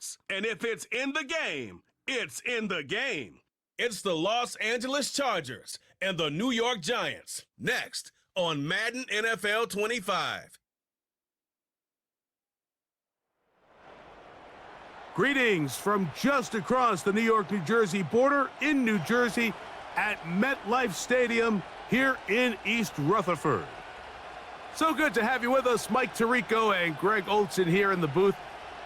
games. And if it's in the game, it's in the game. It's the Los Angeles Chargers and the New York Giants. Next on Madden NFL 25. Greetings from just across the New York-New Jersey border in New Jersey at MetLife Stadium here in East Rutherford. So good to have you with us, Mike Tirico and Greg Olson here in the booth.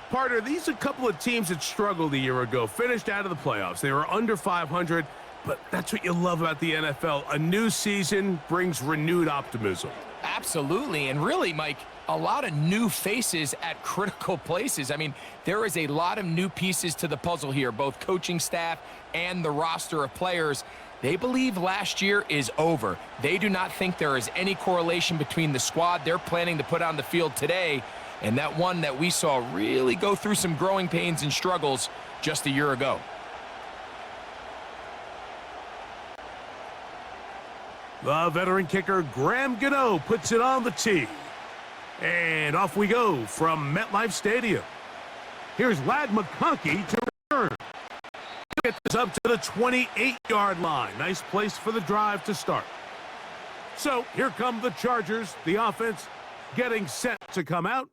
Partner, these are a couple of teams that struggled a year ago, finished out of the playoffs. They were under 500, but that's what you love about the NFL. A new season brings renewed optimism. Absolutely, and really, Mike, a lot of new faces at critical places. I mean, there is a lot of new pieces to the puzzle here, both coaching staff and the roster of players. They believe last year is over. They do not think there is any correlation between the squad they're planning to put on the field today and that one that we saw really go through some growing pains and struggles just a year ago. The veteran kicker, Graham Gano, puts it on the tee. And off we go from MetLife Stadium. Here's Ladd McConkey to return. He'll get this up to the 28-yard line. Nice place for the drive to start. So here come the Chargers, the offense getting set to come out,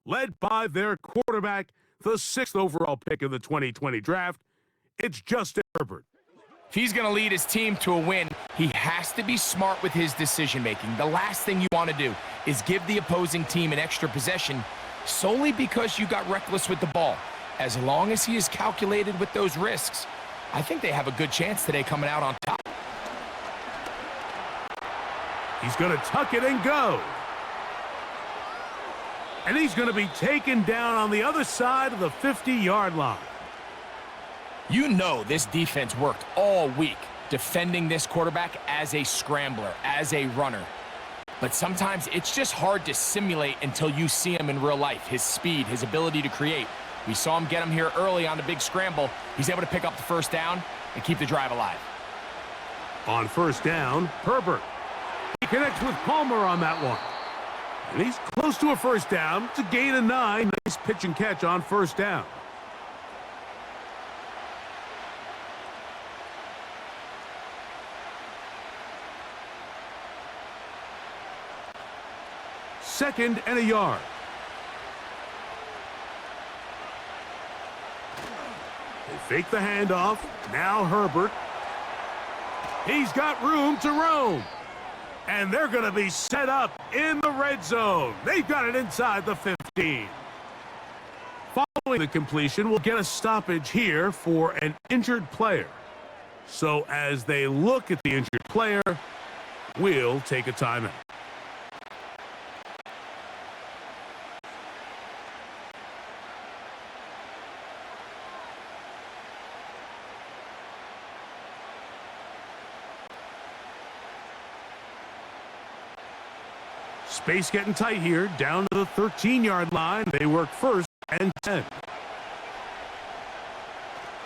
led by their quarterback, the 6th overall pick in the 2020 draft. It's Justin Herbert. If he's going to lead his team to a win, he has to be smart with his decision-making. The last thing you want to do is give the opposing team an extra possession solely because you got reckless with the ball. As long as he is calculated with those risks, I think they have a good chance today coming out on top. He's going to tuck it and go. And he's going to be taken down on the other side of the 50-yard line. You know this defense worked all week defending this quarterback as a scrambler, as a runner. But sometimes it's just hard to simulate until you see him in real life, his speed, his ability to create. We saw him get him here early on the big scramble. He's able to pick up the first down and keep the drive alive. On first down, Herbert. He connects with Palmer on that one. And he's close to a first down. It's a gain of 9. Nice pitch and catch on first down. Second and a yard. They fake the handoff. Now Herbert. He's got room to roam. And they're going to be set up in the red zone. They've got it inside the 15. Following the completion, we'll get a stoppage here for an injured player. So as they look at the injured player, we'll take a timeout. Space getting tight here, down to the 13-yard line. They work first and 10.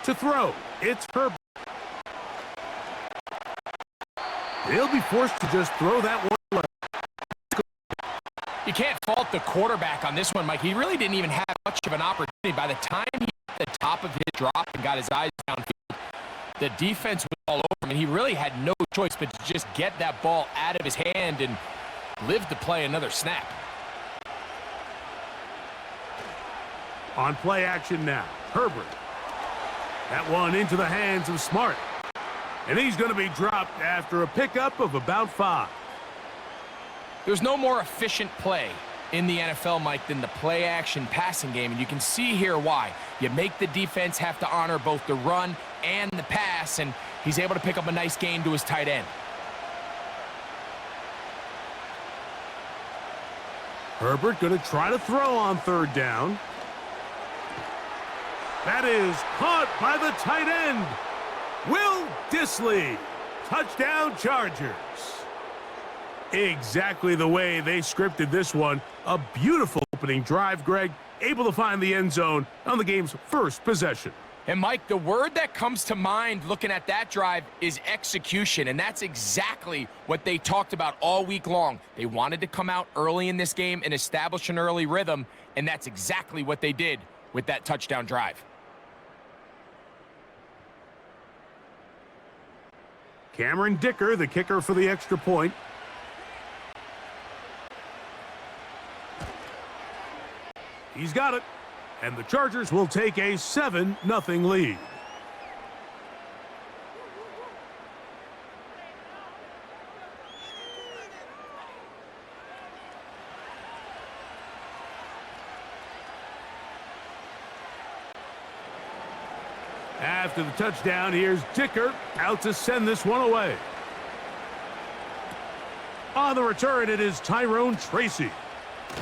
To throw, it's Herbert. He'll be forced to just throw that one left. You can't fault the quarterback on this one, Mike. He really didn't even have much of an opportunity. By the time he hit the top of his drop and got his eyes downfield, the defense was all over him, and he really had no choice but to just get that ball out of his hand and live to play another snap. On play action now, Herbert. That one into the hands of Smart. And he's going to be dropped after a pickup of about 5. There's no more efficient play in the NFL, Mike, than the play action passing game. And you can see here why. You make the defense have to honor both the run and the pass, and he's able to pick up a nice gain to his tight end. Herbert going to try to throw on third down. That is caught by the tight end, Will Dissly. Touchdown, Chargers. Exactly the way they scripted this one. A beautiful opening drive, Greg. Able to find the end zone on the game's first possession. And, Mike, the word that comes to mind looking at that drive is execution, and that's exactly what they talked about all week long. They wanted to come out early in this game and establish an early rhythm, and that's exactly what they did with that touchdown drive. Cameron Dicker, the kicker for the extra point. He's got it. And the Chargers will take a 7-0 lead. After the touchdown, here's Dicker out to send this one away. On the return, it is Tyrone Tracy.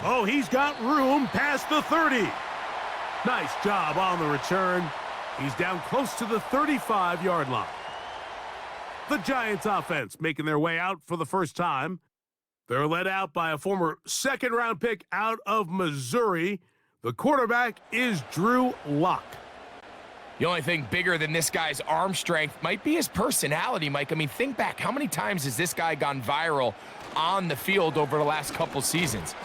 Oh, he's got room past the 30. Nice job on the return. He's down close to the 35-yard line. The Giants offense making their way out for the first time. They're led out by a former second-round pick out of Missouri. The quarterback is Drew Lock. The only thing bigger than this guy's arm strength might be his personality, Mike. I mean, think back. How many times has this guy gone viral on the field over the last couple seasons?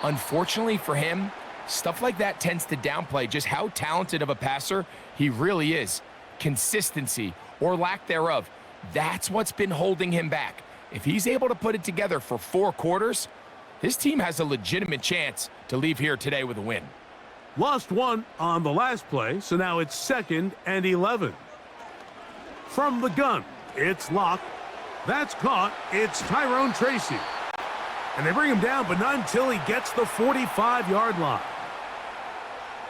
Unfortunately for him, stuff like that tends to downplay just how talented of a passer he really is. Consistency, or lack thereof, that's what's been holding him back. If he's able to put it together for 4 quarters, his team has a legitimate chance to leave here today with a win. Lost one on the last play, so now it's 2nd and 11. From the gun, it's Locke. That's caught. It's Tyrone Tracy. And they bring him down, but not until he gets the 45-yard line.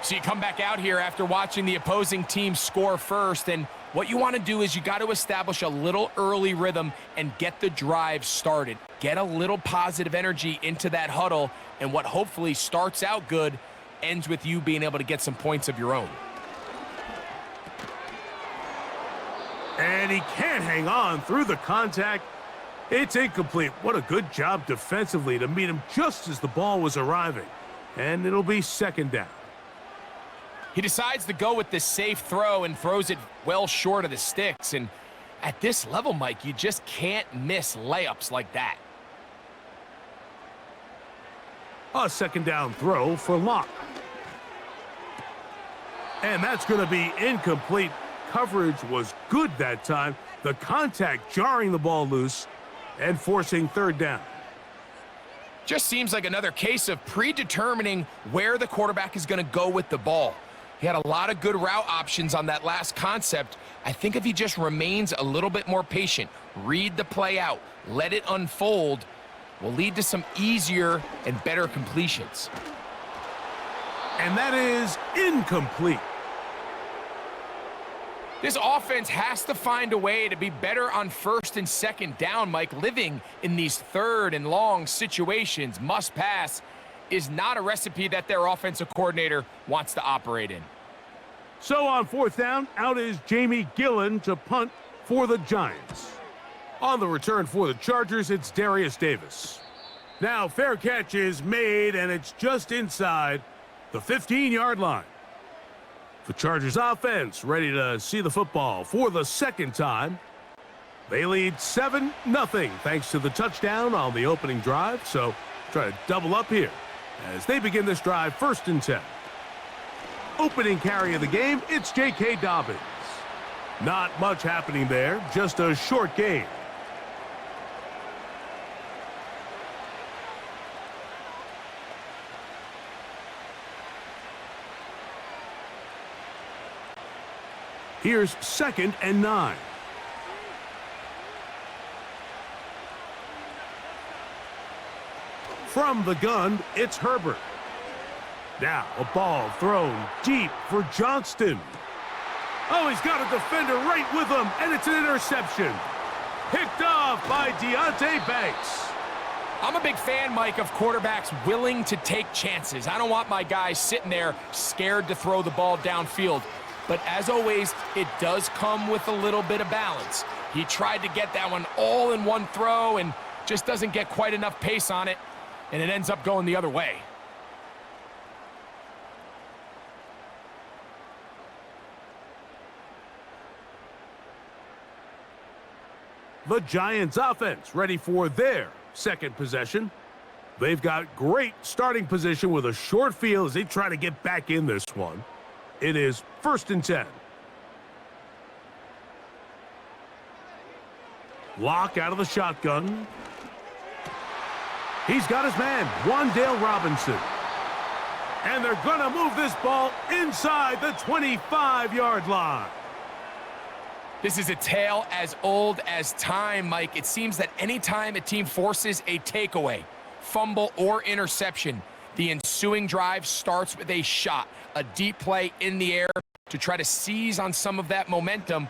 So you come back out here after watching the opposing team score first, and what you want to do is you got to establish a little early rhythm and get the drive started. Get a little positive energy into that huddle, and what hopefully starts out good ends with you being able to get some points of your own. And he can't hang on through the contact. It's incomplete. What a good job defensively to meet him just as the ball was arriving. And it'll be 2nd down. He decides to go with this safe throw and throws it well short of the sticks. And at this level, Mike, you just can't miss layups like that. A 2nd down throw for Locke. And that's going to be incomplete. Coverage was good that time. The contact jarring the ball loose and forcing 3rd down. Just seems like another case of predetermining where the quarterback is going to go with the ball. He had a lot of good route options on that last concept. I think if he just remains a little bit more patient, read the play out, let it unfold, will lead to some easier and better completions. And that is incomplete. This offense has to find a way to be better on 1st and 2nd down, Mike. Living in these 3rd and long situations, must pass, is not a recipe that their offensive coordinator wants to operate in. So on 4th down, out is Jamie Gillen to punt for the Giants. On the return for the Chargers, it's Darius Davis. Now fair catch is made, and it's just inside the 15-yard line. The Chargers offense ready to see the football for the 2nd time. They lead 7-0 thanks to the touchdown on the opening drive. So try to double up here as they begin this drive 1st and 10. Opening carry of the game, it's J.K. Dobbins. Not much happening there, just a short gain. Here's 2nd and 9. From the gun, it's Herbert. Now a ball thrown deep for Johnston. Oh, he's got a defender right with him, and it's an interception. Picked off by Deonte Banks. I'm a big fan, Mike, of quarterbacks willing to take chances. I don't want my guys sitting there scared to throw the ball downfield. But as always, it does come with a little bit of balance. He tried to get that one all in one throw and just doesn't get quite enough pace on it, and it ends up going the other way. The Giants offense ready for their 2nd possession. They've got great starting position with a short field as they try to get back in this one. It is 1st and 10. Lock out of the shotgun. He's got his man, Wan'Dale Robinson. And they're going to move this ball inside the 25-yard line. This is a tale as old as time, Mike. It seems that anytime a team forces a takeaway, fumble, or interception, the ensuing drive starts with a shot, a deep play in the air to try to seize on some of that momentum.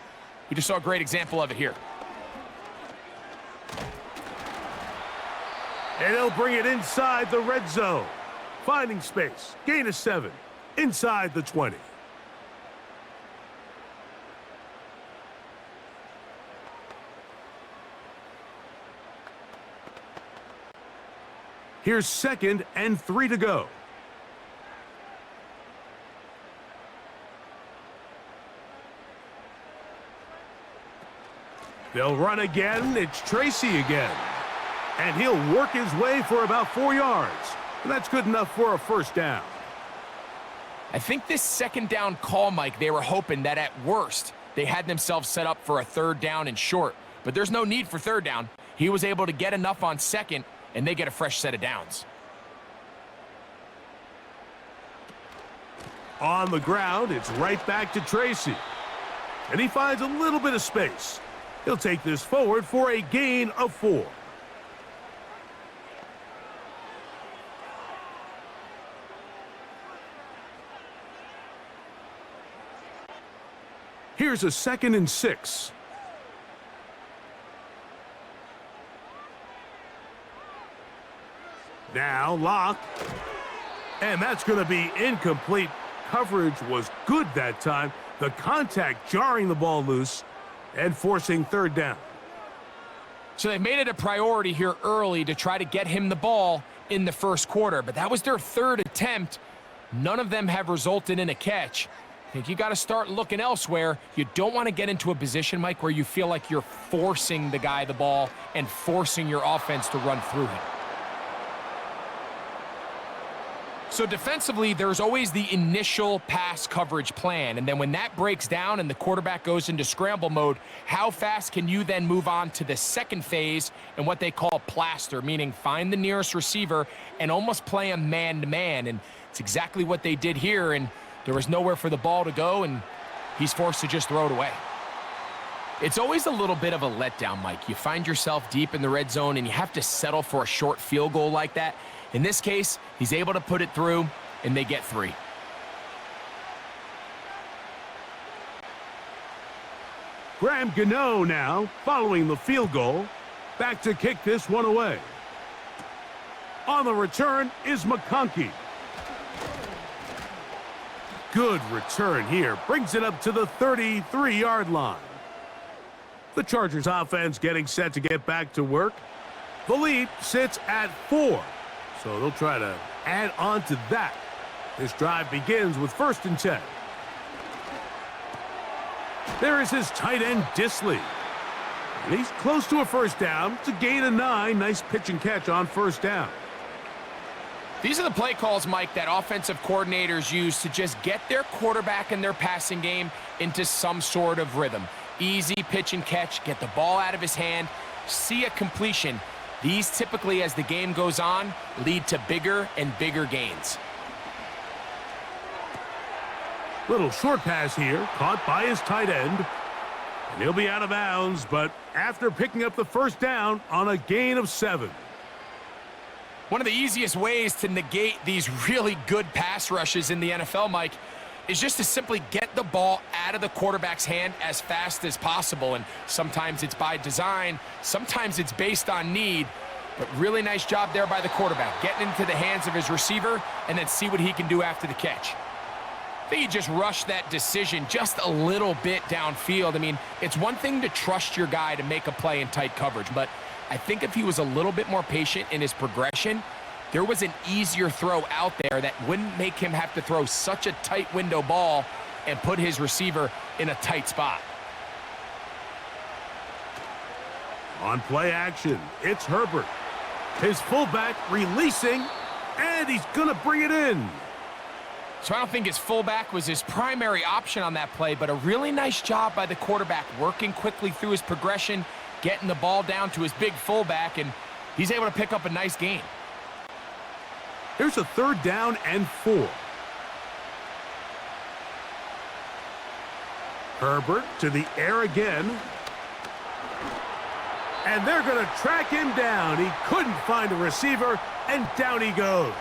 We just saw a great example of it here. And he'll bring it inside the red zone. Finding space, gain of 7, inside the 20. Here's 2nd and 3 to go. They'll run again. It's Tracy again. And he'll work his way for about 4 yards. And that's good enough for a 1st down. I think this 2nd down call, Mike, they were hoping that at worst they had themselves set up for a 3rd down and short. But there's no need for 3rd down. He was able to get enough on 2nd, and they get a fresh set of downs. On the ground, it's right back to Tracy. And he finds a little bit of space. He'll take this forward for a gain of 4. Here's a 2nd and 6. Now Lock. And that's going to be incomplete. Coverage was good that time. The contact jarring the ball loose and forcing 3rd down. So they've made it a priority here early to try to get him the ball in the 1st quarter. But that was their 3rd attempt. None of them have resulted in a catch. I think you got to start looking elsewhere. You don't want to get into a position, Mike, where you feel like you're forcing the guy the ball and forcing your offense to run through him. So defensively, there's always the initial pass coverage plan. And then when that breaks down and the quarterback goes into scramble mode, how fast can you then move on to the 2nd phase and what they call plaster, meaning find the nearest receiver and almost play him man-to-man. And it's exactly what they did here. And there was nowhere for the ball to go, and he's forced to just throw it away. It's always a little bit of a letdown, Mike. You find yourself deep in the red zone, and you have to settle for a short field goal like that. In this case, he's able to put it through, and they get 3. Graham Gano now, following the field goal, back to kick this one away. On the return is McConkey. Good return here. Brings it up to the 33-yard line. The Chargers offense getting set to get back to work. The lead sits at 4. So they'll try to add on to that. This drive begins with 1st and 10. There is his tight end, Disley. And he's close to a 1st down. It's a gain of 9. Nice pitch and catch on 1st down. These are the play calls, Mike, that offensive coordinators use to just get their quarterback and their passing game into some sort of rhythm. Easy pitch and catch, get the ball out of his hand, see a completion. These typically, as the game goes on, lead to bigger and bigger gains. Little short pass here, caught by his tight end. And he'll be out of bounds, but after picking up the 1st down on a gain of 7. One of the easiest ways to negate these really good pass rushes in the NFL, Mike, is just to simply get the ball out of the quarterback's hand as fast as possible. And sometimes it's by design, sometimes it's based on need. But really nice job there by the quarterback, getting into the hands of his receiver and then see what he can do after the catch. I think he just rushed that decision just a little bit downfield. I mean, it's one thing to trust your guy to make a play in tight coverage, but I think if he was a little bit more patient in his progression, there was an easier throw out there that wouldn't make him have to throw such a tight window ball and put his receiver in a tight spot. On play action, it's Herbert. His fullback releasing, and he's going to bring it in. So I don't think his fullback was his primary option on that play, but a really nice job by the quarterback working quickly through his progression, getting the ball down to his big fullback, and he's able to pick up a nice gain. Here's a 3rd down and 4. Herbert to the air again. And they're going to track him down. He couldn't find a receiver, and down he goes.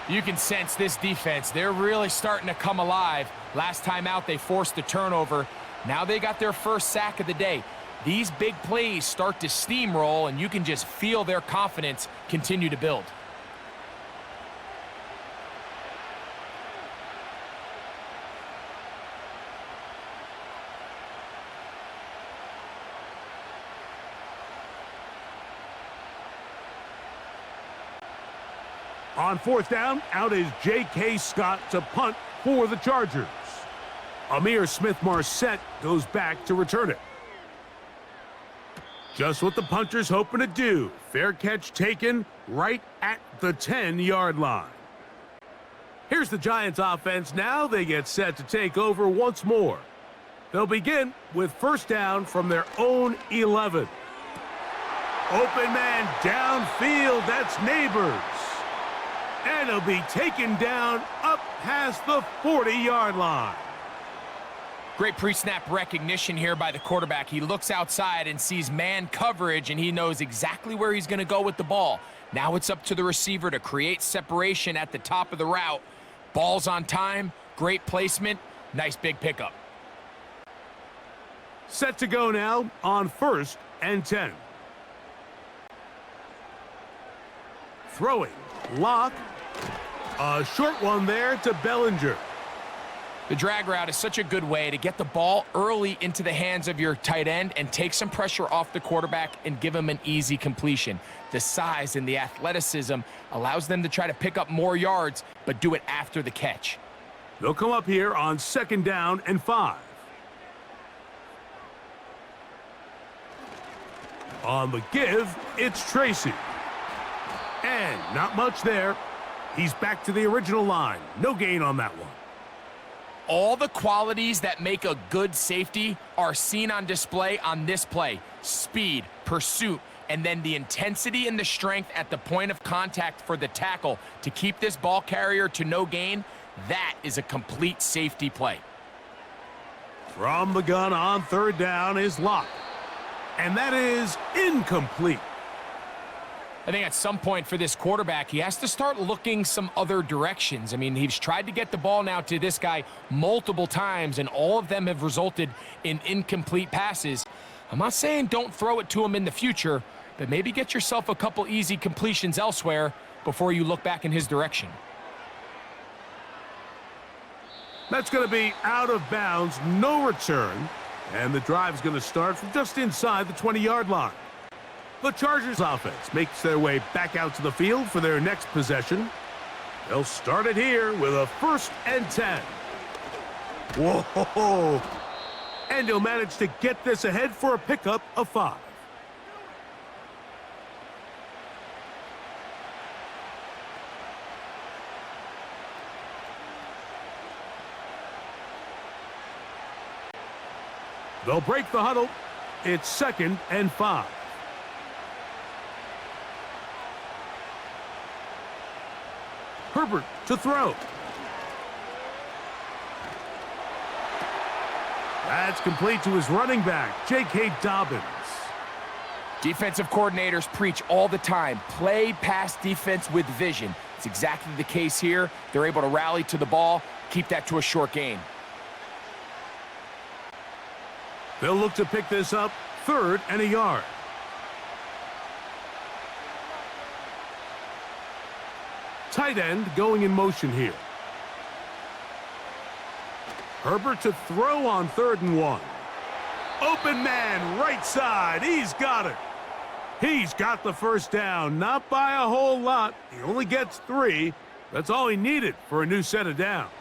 You can sense this defense. They're really starting to come alive. Last time out, they forced a turnover. Now they got their first sack of the day. These big plays start to steamroll, and you can just feel their confidence continue to build. On 4th down, out is J.K. Scott to punt for the Chargers. Amir Smith-Marset goes back to return it. Just what the punter's hoping to do. Fair catch taken right at the 10-yard line. Here's the Giants offense now. They get set to take over once more. They'll begin with 1st down from their own 11. Open man downfield. That's Neighbors. And he'll be taken down up past the 40-yard line. Great pre-snap recognition here by the quarterback. He looks outside and sees man coverage, and he knows exactly where he's going to go with the ball. Now it's up to the receiver to create separation at the top of the route. Ball's on time, great placement, nice big pickup. Set to go now on 1st and 10. Throwing, Lock. A short one there to Bellinger. The drag route is such a good way to get the ball early into the hands of your tight end and take some pressure off the quarterback and give him an easy completion. The size and the athleticism allows them to try to pick up more yards, but do it after the catch. They'll come up here on 2nd down and 5. On the give, it's Tracy. And not much there. He's back to the original line. No gain on that one. All the qualities that make a good safety are seen on display on this play. Speed, pursuit, and then the intensity and the strength at the point of contact for the tackle to keep this ball carrier to no gain. That is a complete safety play. From the gun on 3rd down is Lock. And that is incomplete. I think at some point for this quarterback, he has to start looking some other directions. I mean, he's tried to get the ball now to this guy multiple times, and all of them have resulted in incomplete passes. I'm not saying don't throw it to him in the future, but maybe get yourself a couple easy completions elsewhere before you look back in his direction. That's going to be out of bounds, no return, and the drive's going to start from just inside the 20-yard line. The Chargers offense makes their way back out to the field for their next possession. They'll start it here with a 1st and 10. Whoa! And he'll manage to get this ahead for a pickup of 5. They'll break the huddle. It's 2nd and 5. Herbert to throw. That's complete to his running back, J.K. Dobbins. Defensive coordinators preach all the time, play pass defense with vision. It's exactly the case here. They're able to rally to the ball, keep that to a short gain. They'll look to pick this up, 3rd and a yard. Tight end going in motion here. Herbert to throw on 3rd and 1. Open man, right side. He's got it. He's got the 1st down. Not by a whole lot. He only gets 3. That's all he needed for a new set of downs.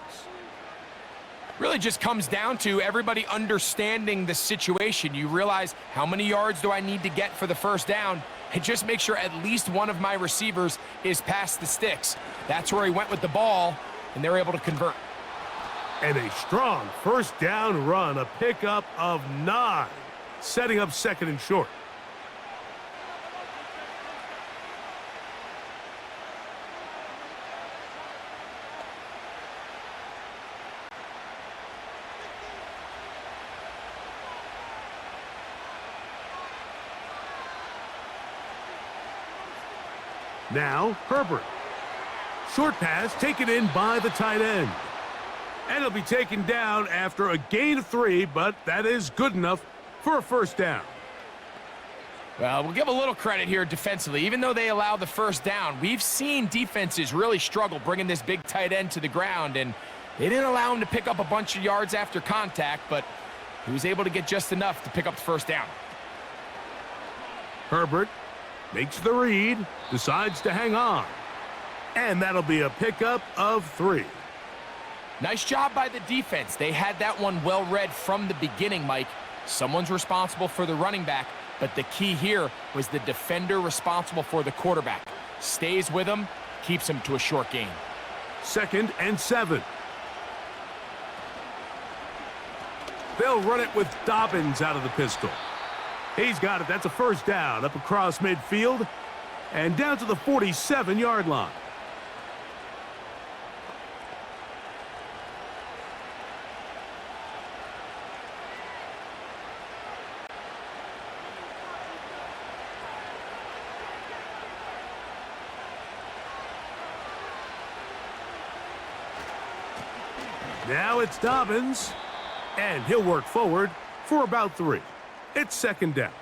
Really just comes down to everybody understanding the situation. You realize, how many yards do I need to get for the 1st down? And just make sure at least one of my receivers is past the sticks. That's where he went with the ball. and they're able to convert. And a strong first down run, a pickup of 9, setting up second and short. Now, Herbert. Short pass taken in by the tight end. And it'll be taken down after a gain of 3, but that is good enough for a first down. Well, we'll give a little credit here defensively. Even though they allowed the first down, we've seen defenses really struggle bringing this big tight end to the ground, and they didn't allow him to pick up a bunch of yards after contact, but he was able to get just enough to pick up the first down. Herbert makes the read, decides to hang on. And that'll be a pickup of 3. Nice job by the defense. They had that one well read from the beginning, Mike. Someone's responsible for the running back, but the key here was the defender responsible for the quarterback. Stays with him, keeps him to a short gain. 2nd and 7. They'll run it with Dobbins out of the pistol. He's got it. That's a first down up across midfield and down to the 47-yard line. Now it's Dobbins, and he'll work forward for about 3. It's 2nd down.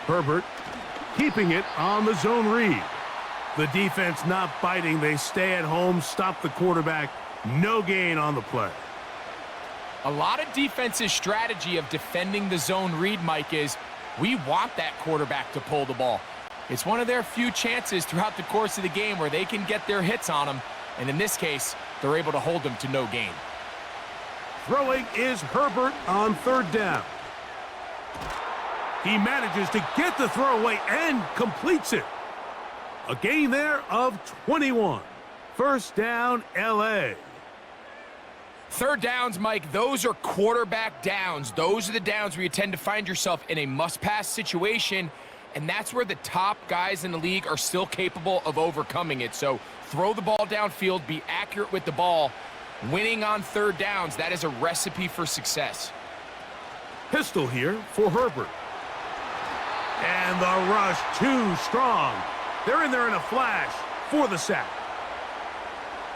Herbert keeping it on the zone read. The defense not biting. They stay at home, stop the quarterback. No gain on the play. A lot of defense's strategy of defending the zone read, Mike, is we want that quarterback to pull the ball. It's one of their few chances throughout the course of the game where they can get their hits on him, and in this case, they're able to hold them to no gain. Throwing is Herbert on 3rd down. He manages to get the throw away and completes it. A gain there of 21. First down, LA. 3rd downs, Mike, those are quarterback downs. Those are the downs where you tend to find yourself in a must-pass situation, and that's where the top guys in the league are still capable of overcoming it. So throw the ball downfield, be accurate with the ball. Winning on 3rd downs, that is a recipe for success. Pistol here for Herbert. And the rush too strong. They're in there in a flash for the sack.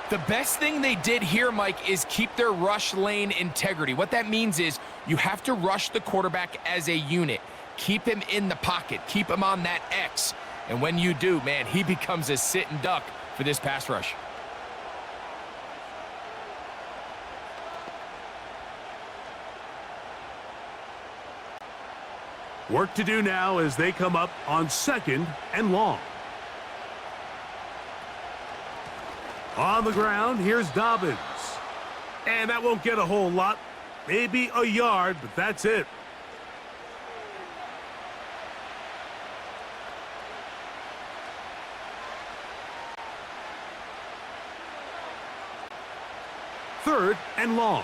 The best thing they did here, Mike, is keep their rush lane integrity. What that means is you have to rush the quarterback as a unit. Keep him in the pocket. Keep him on that X. And when you do, man, he becomes a sit and duck for this pass rush. Work to do now as they come up on 2nd and long. On the ground, here's Dobbins. And that won't get a whole lot. Maybe a yard, but that's it. Third and long.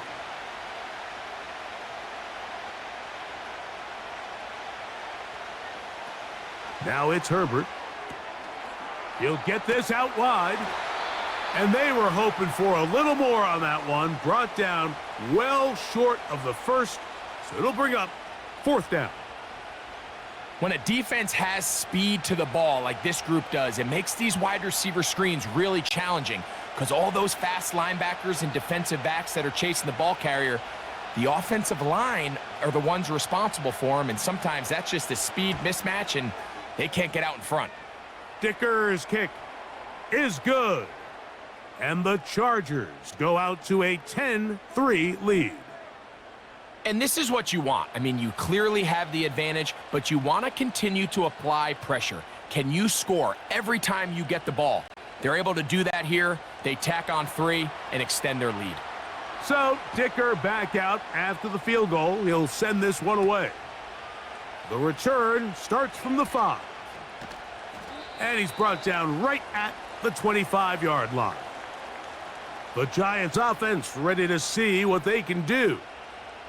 Now it's Herbert. He'll get this out wide. And they were hoping for a little more on that one. Brought down well short of the first, so it'll bring up 4th down. When a defense has speed to the ball like this group does, it makes these wide receiver screens really challenging because all those fast linebackers and defensive backs that are chasing the ball carrier, the offensive line are the ones responsible for them, and sometimes that's just a speed mismatch, and they can't get out in front. Dicker's kick is good. And the Chargers go out to a 10-3 lead. And this is what you want. I mean, you clearly have the advantage, but you want to continue to apply pressure. can you score every time you get the ball? They're able to do that here. They tack on 3 and extend their lead. So, Dicker back out after the field goal. He'll send this one away. The return starts from the 5. And he's brought down right at the 25-yard line. The Giants offense ready to see what they can do.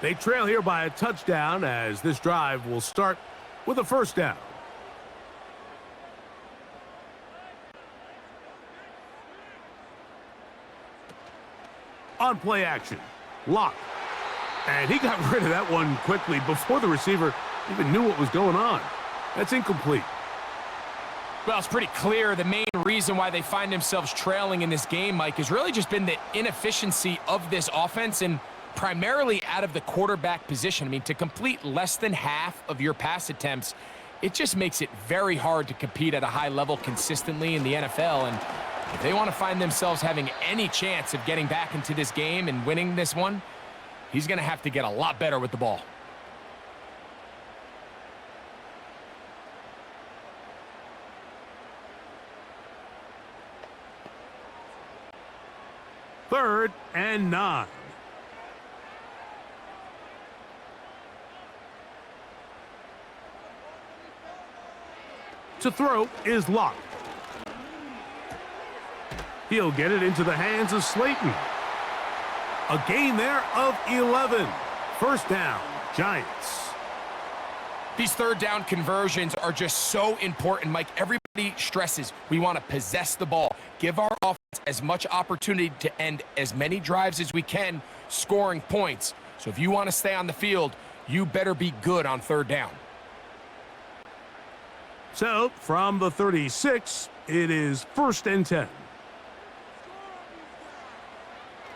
They trail here by a touchdown as this drive will start with a first down. On play action, Lock. And he got rid of that one quickly before the receiver even knew what was going on. That's incomplete. Well, it's pretty clear the main reason why they find themselves trailing in this game, Mike, has really just been the inefficiency of this offense and primarily out of the quarterback position. I mean, to complete less than half of your pass attempts, it just makes it very hard to compete at a high level consistently in the NFL. And if they want to find themselves having any chance of getting back into this game and winning this one, he's going to have to get a lot better with the ball. Third and 9. To throw is Lock. He'll get it into the hands of Slayton. A gain there of 11. First down, Giants. These third down conversions are just so important, Mike. Everybody stresses we want to possess the ball, give our offense as much opportunity to end as many drives as we can, scoring points. So if you want to stay on the field, you better be good on third down. So from the 36, it is first and 10.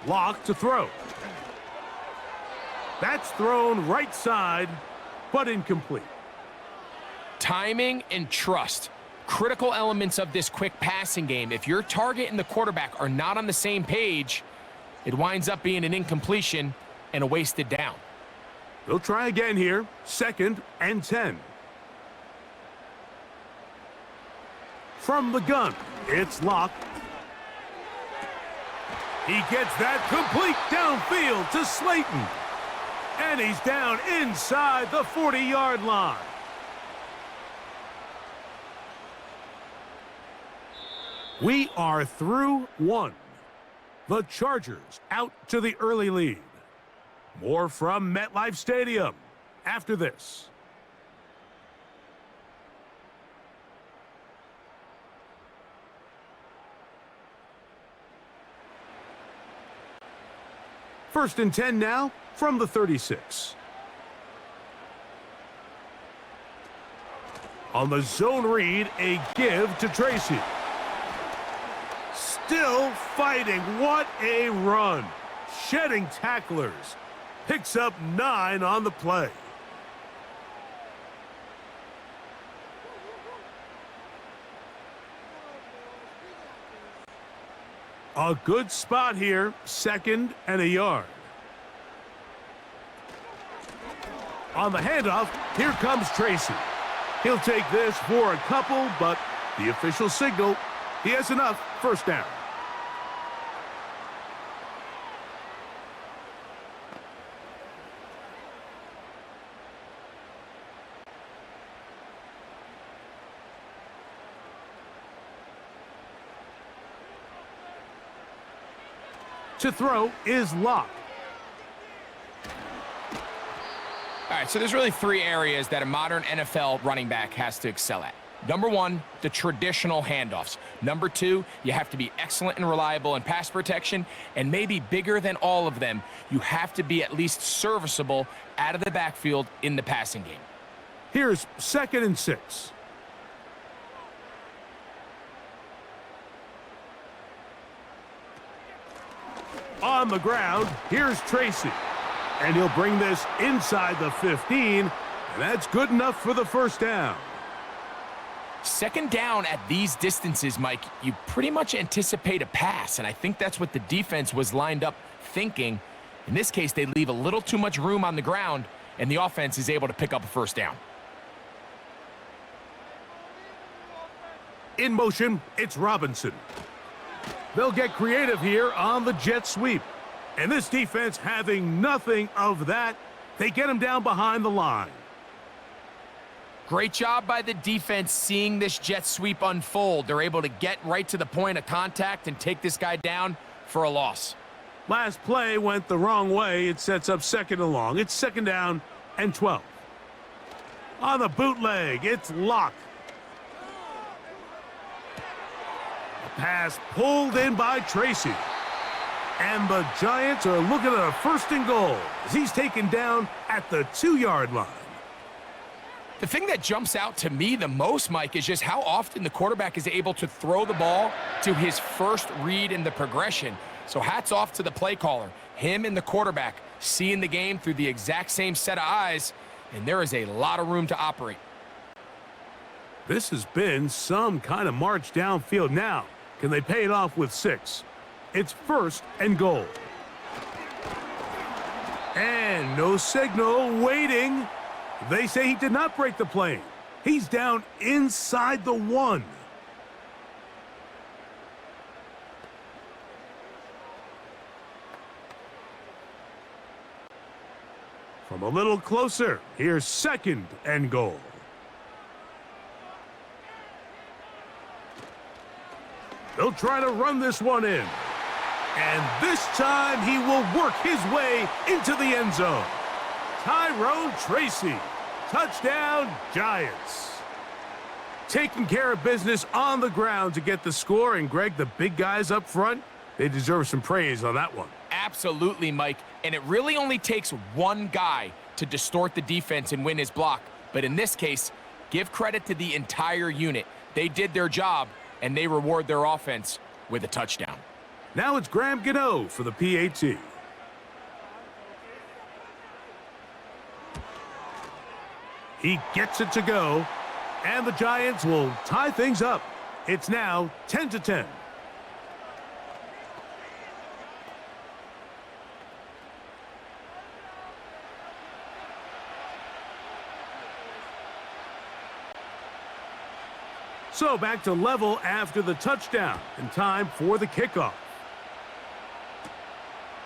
Lock to throw. That's thrown right side, but incomplete. Timing and trust, critical elements of this quick passing game. If your target and the quarterback are not on the same page, it winds up being an incompletion and a wasted down. They'll try again here, second and 10. From the gun, it's Lock. He gets that complete downfield to Slayton. And he's down inside the 40-yard line. We are through one. The Chargers out to the early lead. More from MetLife Stadium after this. First and 10 now from the 36. On the zone read, a give to Tracy. Still fighting. What a run. Shedding tacklers. Picks up 9 on the play. A good spot here, second and a yard. On the handoff, here comes Tracy. He'll take this for a couple, but the official signal, he has enough, first down. To throw is Lock. All right, so there's really 3 areas that a modern NFL running back has to excel at. Number 1, the traditional handoffs. Number 2, you have to be excellent and reliable in pass protection. And maybe bigger than all of them, you have to be at least serviceable out of the backfield in the passing game. Here's second and 6. On the ground, here's Tracy. And he'll bring this inside the 15, and that's good enough for the first down. Second down at these distances, Mike, you pretty much anticipate a pass, and I think that's what the defense was lined up thinking. In this case, they leave a little too much room on the ground, and the offense is able to pick up a first down. In motion, it's Robinson. They'll get creative here on the jet sweep. And this defense having nothing of that, they get him down behind the line. Great job by the defense seeing this jet sweep unfold. They're able to get right to the point of contact and take this guy down for a loss. Last play went the wrong way. It sets up 2nd and long. It's 2nd down and 12. On the bootleg, it's Locke. A pass pulled in by Tracy. And the Giants are looking at a 1st and goal as he's taken down at the 2-yard line. The thing that jumps out to me the most, Mike, is just how often the quarterback is able to throw the ball to his first read in the progression. So hats off to the play caller. Him and the quarterback seeing the game through the exact same set of eyes, and there is a lot of room to operate. This has been some kind of march downfield. Now, can they pay it off with 6? It's 1st and goal. And no signal, waiting. They say he did not break the plane. He's down inside the 1. From a little closer, here's 2nd and goal. They'll try to run this one in. And this time he will work his way into the end zone. Tyrone Tracy. Touchdown, Giants. Taking care of business on the ground to get the score. And, Greg, the big guys up front, they deserve some praise on that one. Absolutely, Mike. And it really only takes one guy to distort the defense and win his block. But in this case, give credit to the entire unit. They did their job, and they reward their offense with a touchdown. Now it's Graham Gano for the PAT. He gets it to go, and the Giants will tie things up. It's now 10-10. So back to level after the touchdown, and time for the kickoff.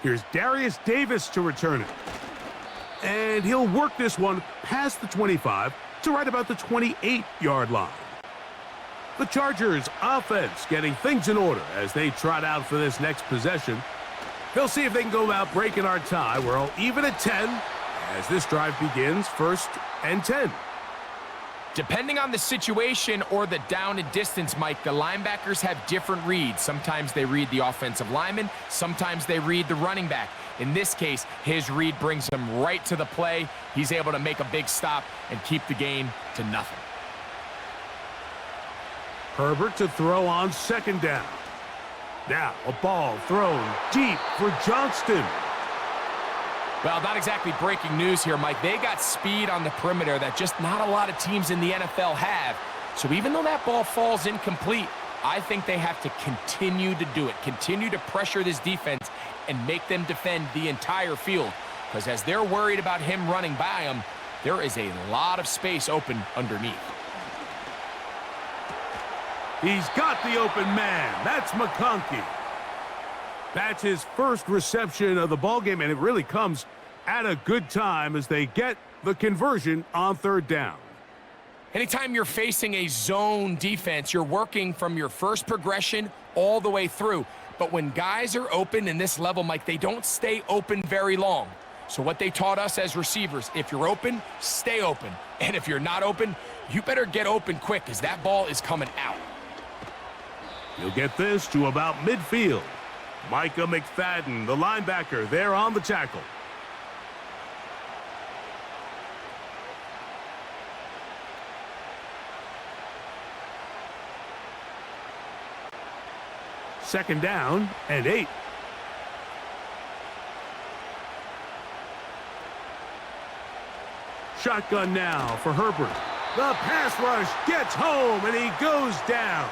Here's Darius Davis to return it. And he'll work this one past the 25 to right about the 28-yard line. The Chargers offense getting things in order as they trot out for this next possession. They'll see if they can go about breaking our tie. We're all even at 10 as this drive begins, 1st and 10. Depending on the situation or the down and distance, Mike, the linebackers have different reads. Sometimes they read the offensive lineman. Sometimes they read the running back. In this case, his read brings him right to the play. He's able to make a big stop and keep the gain to nothing. Herbert to throw on 2nd down. Now a ball thrown deep for Johnston. Well, not exactly breaking news here, Mike. They got speed on the perimeter that just not a lot of teams in the NFL have. So even though that ball falls incomplete, I think they have to continue to do it, continue to pressure this defense and make them defend the entire field. Because as they're worried about him running by them, there is a lot of space open underneath. He's got the open man. That's McConkey. That's his first reception of the ballgame, and it really comes at a good time as they get the conversion on 3rd down. Anytime you're facing a zone defense, you're working from your first progression all the way through. But when guys are open in this level, Mike, they don't stay open very long. So what they taught us as receivers, if you're open, stay open. And if you're not open, you better get open quick because that ball is coming out. You'll get this to about midfield. Micah McFadden, the linebacker, there on the tackle. Second down and 8. Shotgun now for Herbert. The pass rush gets home, and he goes down.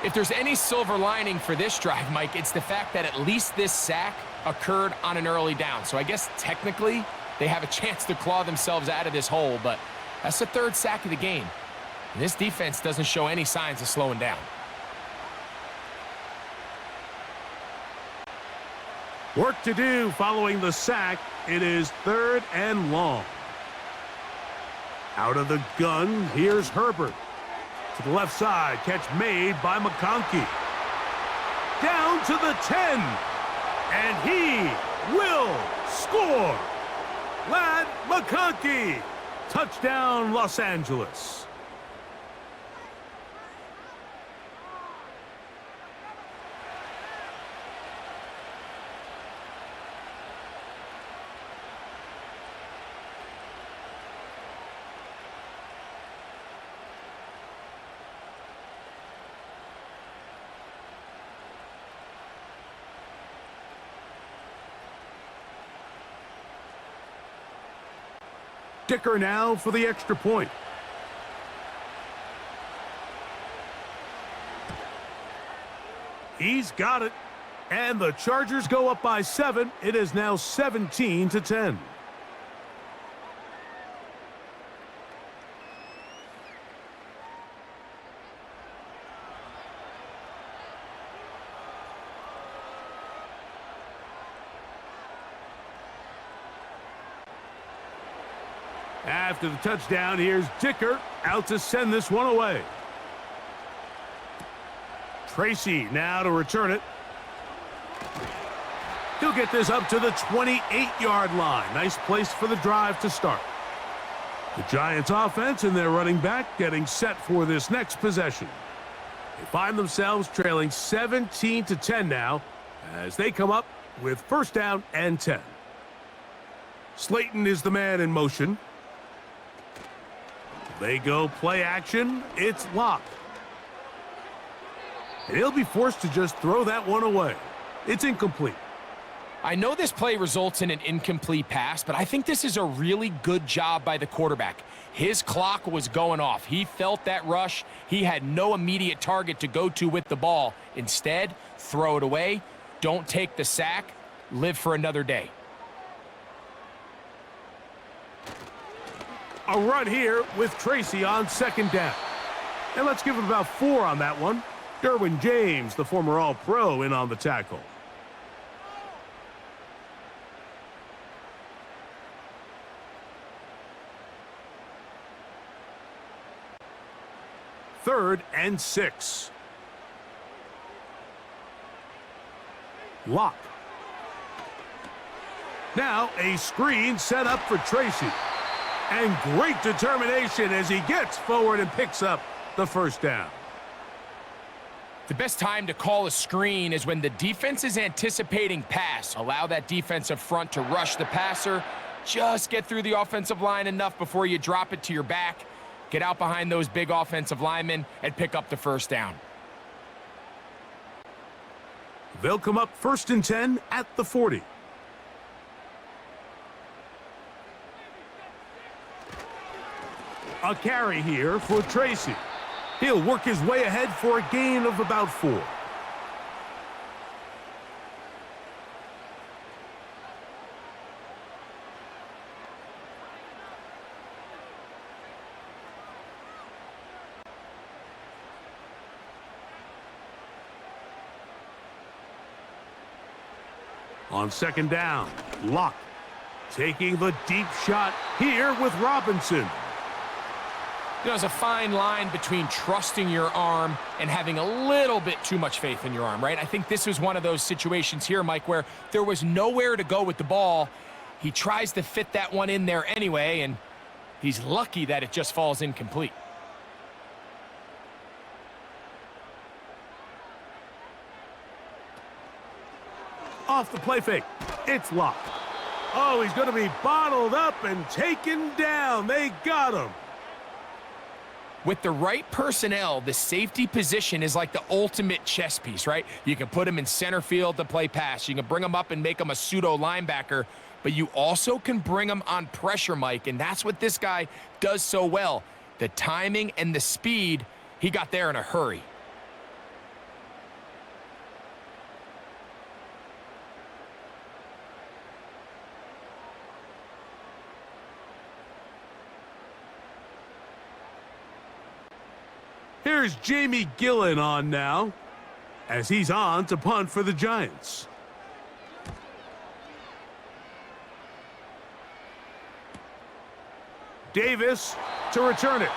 If there's any silver lining for this drive, Mike, it's the fact that at least this sack occurred on an early down. So I guess technically they have a chance to claw themselves out of this hole, but that's the 3rd sack of the game. And this defense doesn't show any signs of slowing down. Work to do following the sack. It is 3rd and long. Out of the gun, here's Herbert. To the left side, catch made by McConkey. Down to the 10. And he will score. Ladd McConkey. Touchdown, Los Angeles. Dicker now for the extra point. He's got it. And the Chargers go up by 7. It is now 17-10. After the touchdown, here's Dicker out to send this one away. Tracy now to return it. He'll get this up to the 28-yard line. Nice place for the drive to start. The Giants offense and their running back getting set for this next possession. They find themselves trailing 17-10 now as they come up with 1st down and 10. Slayton is the man in motion. They go play action. It's Locke. And he'll be forced to just throw that one away. It's incomplete. I know this play results in an incomplete pass, but I think this is a really good job by the quarterback. His clock was going off. He felt that rush. He had no immediate target to go to with the ball. Instead, throw it away. Don't take the sack. Live for another day. A run here with Tracy on 2nd down. And let's give him about 4 on that one. Derwin James, the former All-Pro, in on the tackle. Third and 6. Locke. Now a screen set up for Tracy. And great determination as he gets forward and picks up the 1st down. The best time to call a screen is when the defense is anticipating pass. Allow that defensive front to rush the passer. Just get through the offensive line enough before you drop it to your back. Get out behind those big offensive linemen and pick up the 1st down. They'll come up 1st and 10 at the 40. A carry here for Tracy. He'll work his way ahead for a gain of about 4. On 2nd down, Locke taking the deep shot here with Robinson. You know, there's a fine line between trusting your arm and having a little bit too much faith in your arm, right? I think this was one of those situations here, Mike, where there was nowhere to go with the ball. He tries to fit that one in there anyway, and he's lucky that it just falls incomplete. Off the play fake. It's Locke. Oh, he's going to be bottled up and taken down. They got him. With the right personnel, the safety position is like the ultimate chess piece, right? You can put him in center field to play pass. You can bring him up and make him a pseudo linebacker, but you also can bring him on pressure, Mike, and that's what this guy does so well. The timing and the speed, he got there in a hurry. Here's Jamie Gillen on now, as he's on to punt for the Giants. Davis to return it.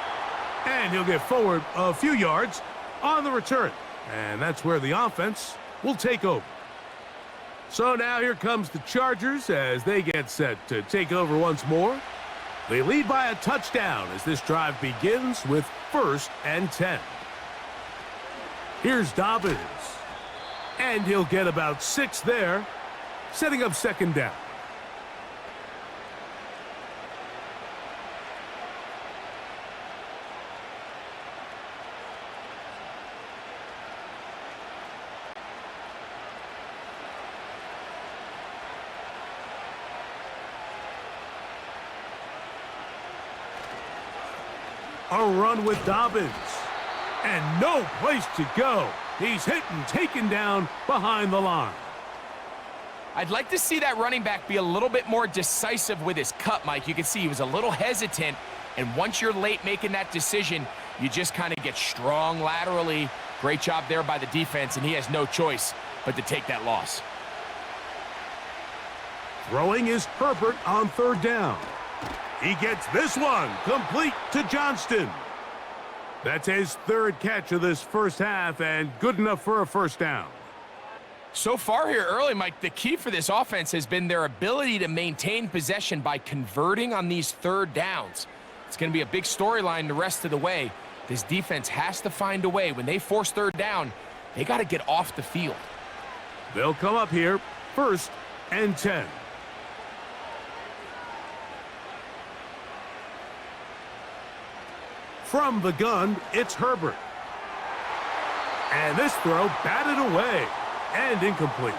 And he'll get forward a few yards on the return. And that's where the offense will take over. So now here comes the Chargers as they get set to take over once more. They lead by a touchdown as this drive begins with 1st and 10. Here's Dobbins. And he'll get about 6 there, setting up 2nd down. A run with Dobbins. And no place to go. He's hit and taken down behind the line. I'd like to see that running back be a little bit more decisive with his cut, Mike. You can see he was a little hesitant, and once you're late making that decision, you just kind of get strong laterally. Great job there by the defense, and he has no choice but to take that loss. Throwing is Herbert on 3rd down. He gets this one complete to Johnston. That's his 3rd catch of this first half and good enough for a 1st down. So far here early, Mike, the key for this offense has been their ability to maintain possession by converting on these 3rd downs. It's going to be a big storyline the rest of the way. This defense has to find a way. When they force 3rd down, they got to get off the field. They'll come up here 1st and 10. From the gun, it's Herbert. And this throw batted away and incomplete.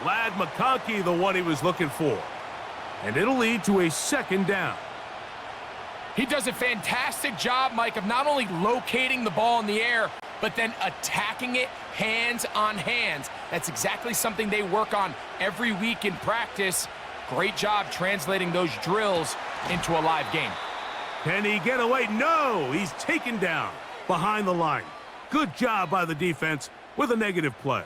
Lad McConkey, the one he was looking for. And it'll lead to a 2nd down. He does a fantastic job, Mike, of not only locating the ball in the air, but then attacking it hands on hands. That's exactly something they work on every week in practice. Great job translating those drills into a live game. Can he get away? No, he's taken down behind the line. Good job by the defense with a negative play.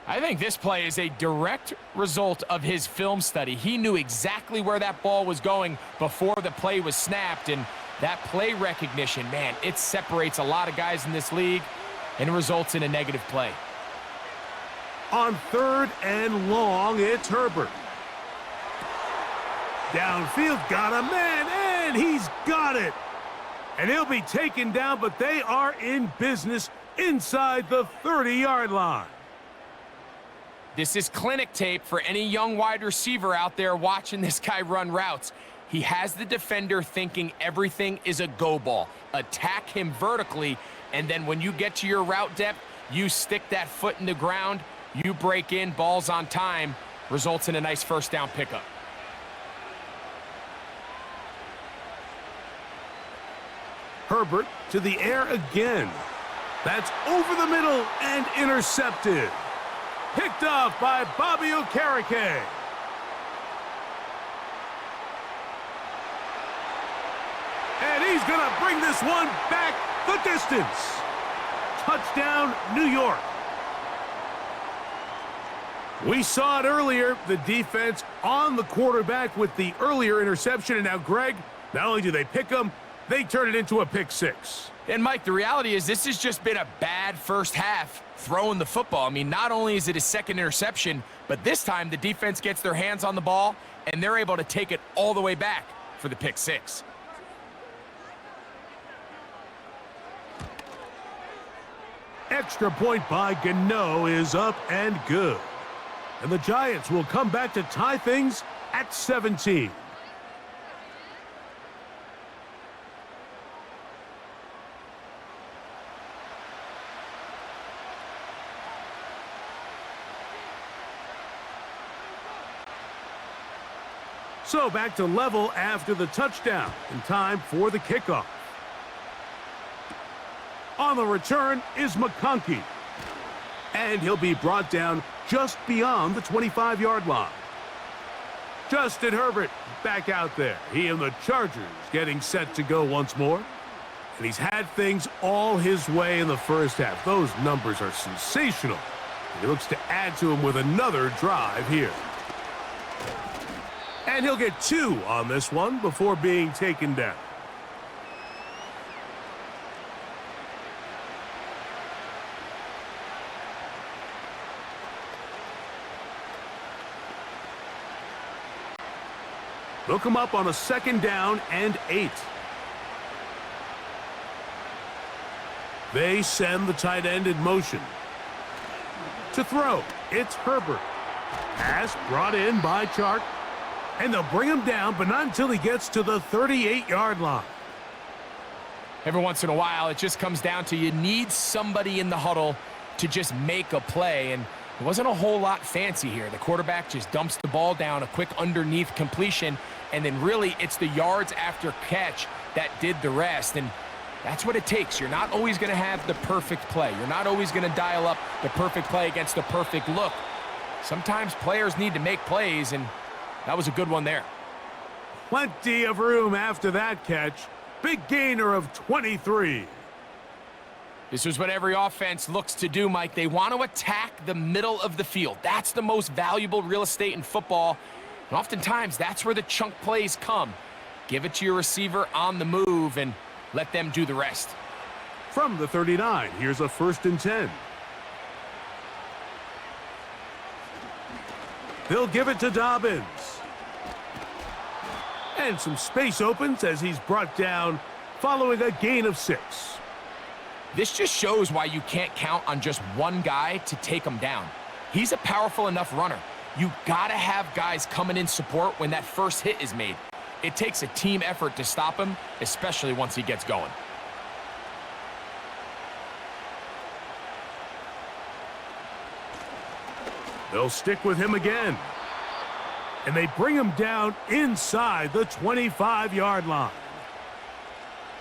I think this play is a direct result of his film study. He knew exactly where that ball was going before the play was snapped, and that play recognition, man, it separates a lot of guys in this league and results in a negative play. On 3rd and long, it's Herbert. Downfield, got a man, and he's got it. And he'll be taken down, but they are in business inside the 30-yard line. This is clinic tape for any young wide receiver out there watching this guy run routes. He has the defender thinking everything is a go ball. Attack him vertically, and then when you get to your route depth, you stick that foot in the ground, you break in, balls on time, results in a nice 1st down pickup. Herbert to the air again. That's over the middle and intercepted. Picked off by Bobby Okereke. And he's going to bring this one back the distance. Touchdown, New York. We saw it earlier, the defense on the quarterback with the earlier interception. And now, Greg, not only do they pick him, they turn it into a pick 6. And, Mike, the reality is this has just been a bad first half throwing the football. I mean, not only is it a 2nd interception, but this time the defense gets their hands on the ball, and they're able to take it all the way back for the pick 6. Extra point by Gano is up and good. And the Giants will come back to tie things at 17. So back to level after the touchdown, and time for the kickoff. On the return is McConkey. And he'll be brought down just beyond the 25-yard line. Justin Herbert back out there. He and the Chargers getting set to go once more. And he's had things all his way in the first half. Those numbers are sensational. And he looks to add to them with another drive here. And he'll get 2 on this one before being taken down. They'll come up on a 2nd down and 8. They send the tight end in motion. To throw, it's Herbert. Pass brought in by Chark. And they'll bring him down, but not until he gets to the 38-yard line. Every once in a while, it just comes down to you need somebody in the huddle to just make a play. And it wasn't a whole lot fancy here. The quarterback just dumps the ball down, a quick underneath completion, and then really it's the yards after catch that did the rest. And that's what it takes. You're not always going to have the perfect play. You're not always going to dial up the perfect play against the perfect look. Sometimes players need to make plays, and that was a good one there. Plenty of room after that catch. Big gainer of 23. This is what every offense looks to do, Mike. They want to attack the middle of the field. That's the most valuable real estate in football. And oftentimes, that's where the chunk plays come. Give it to your receiver on the move and let them do the rest. From the 39, here's a 1st and 10. They'll give it to Dobbins. And some space opens as he's brought down following a gain of 6. This just shows why you can't count on just one guy to take him down. He's a powerful enough runner. You gotta have guys coming in support when that first hit is made. It takes a team effort to stop him, especially once he gets going. They'll stick with him again. And they bring him down inside the 25-yard line.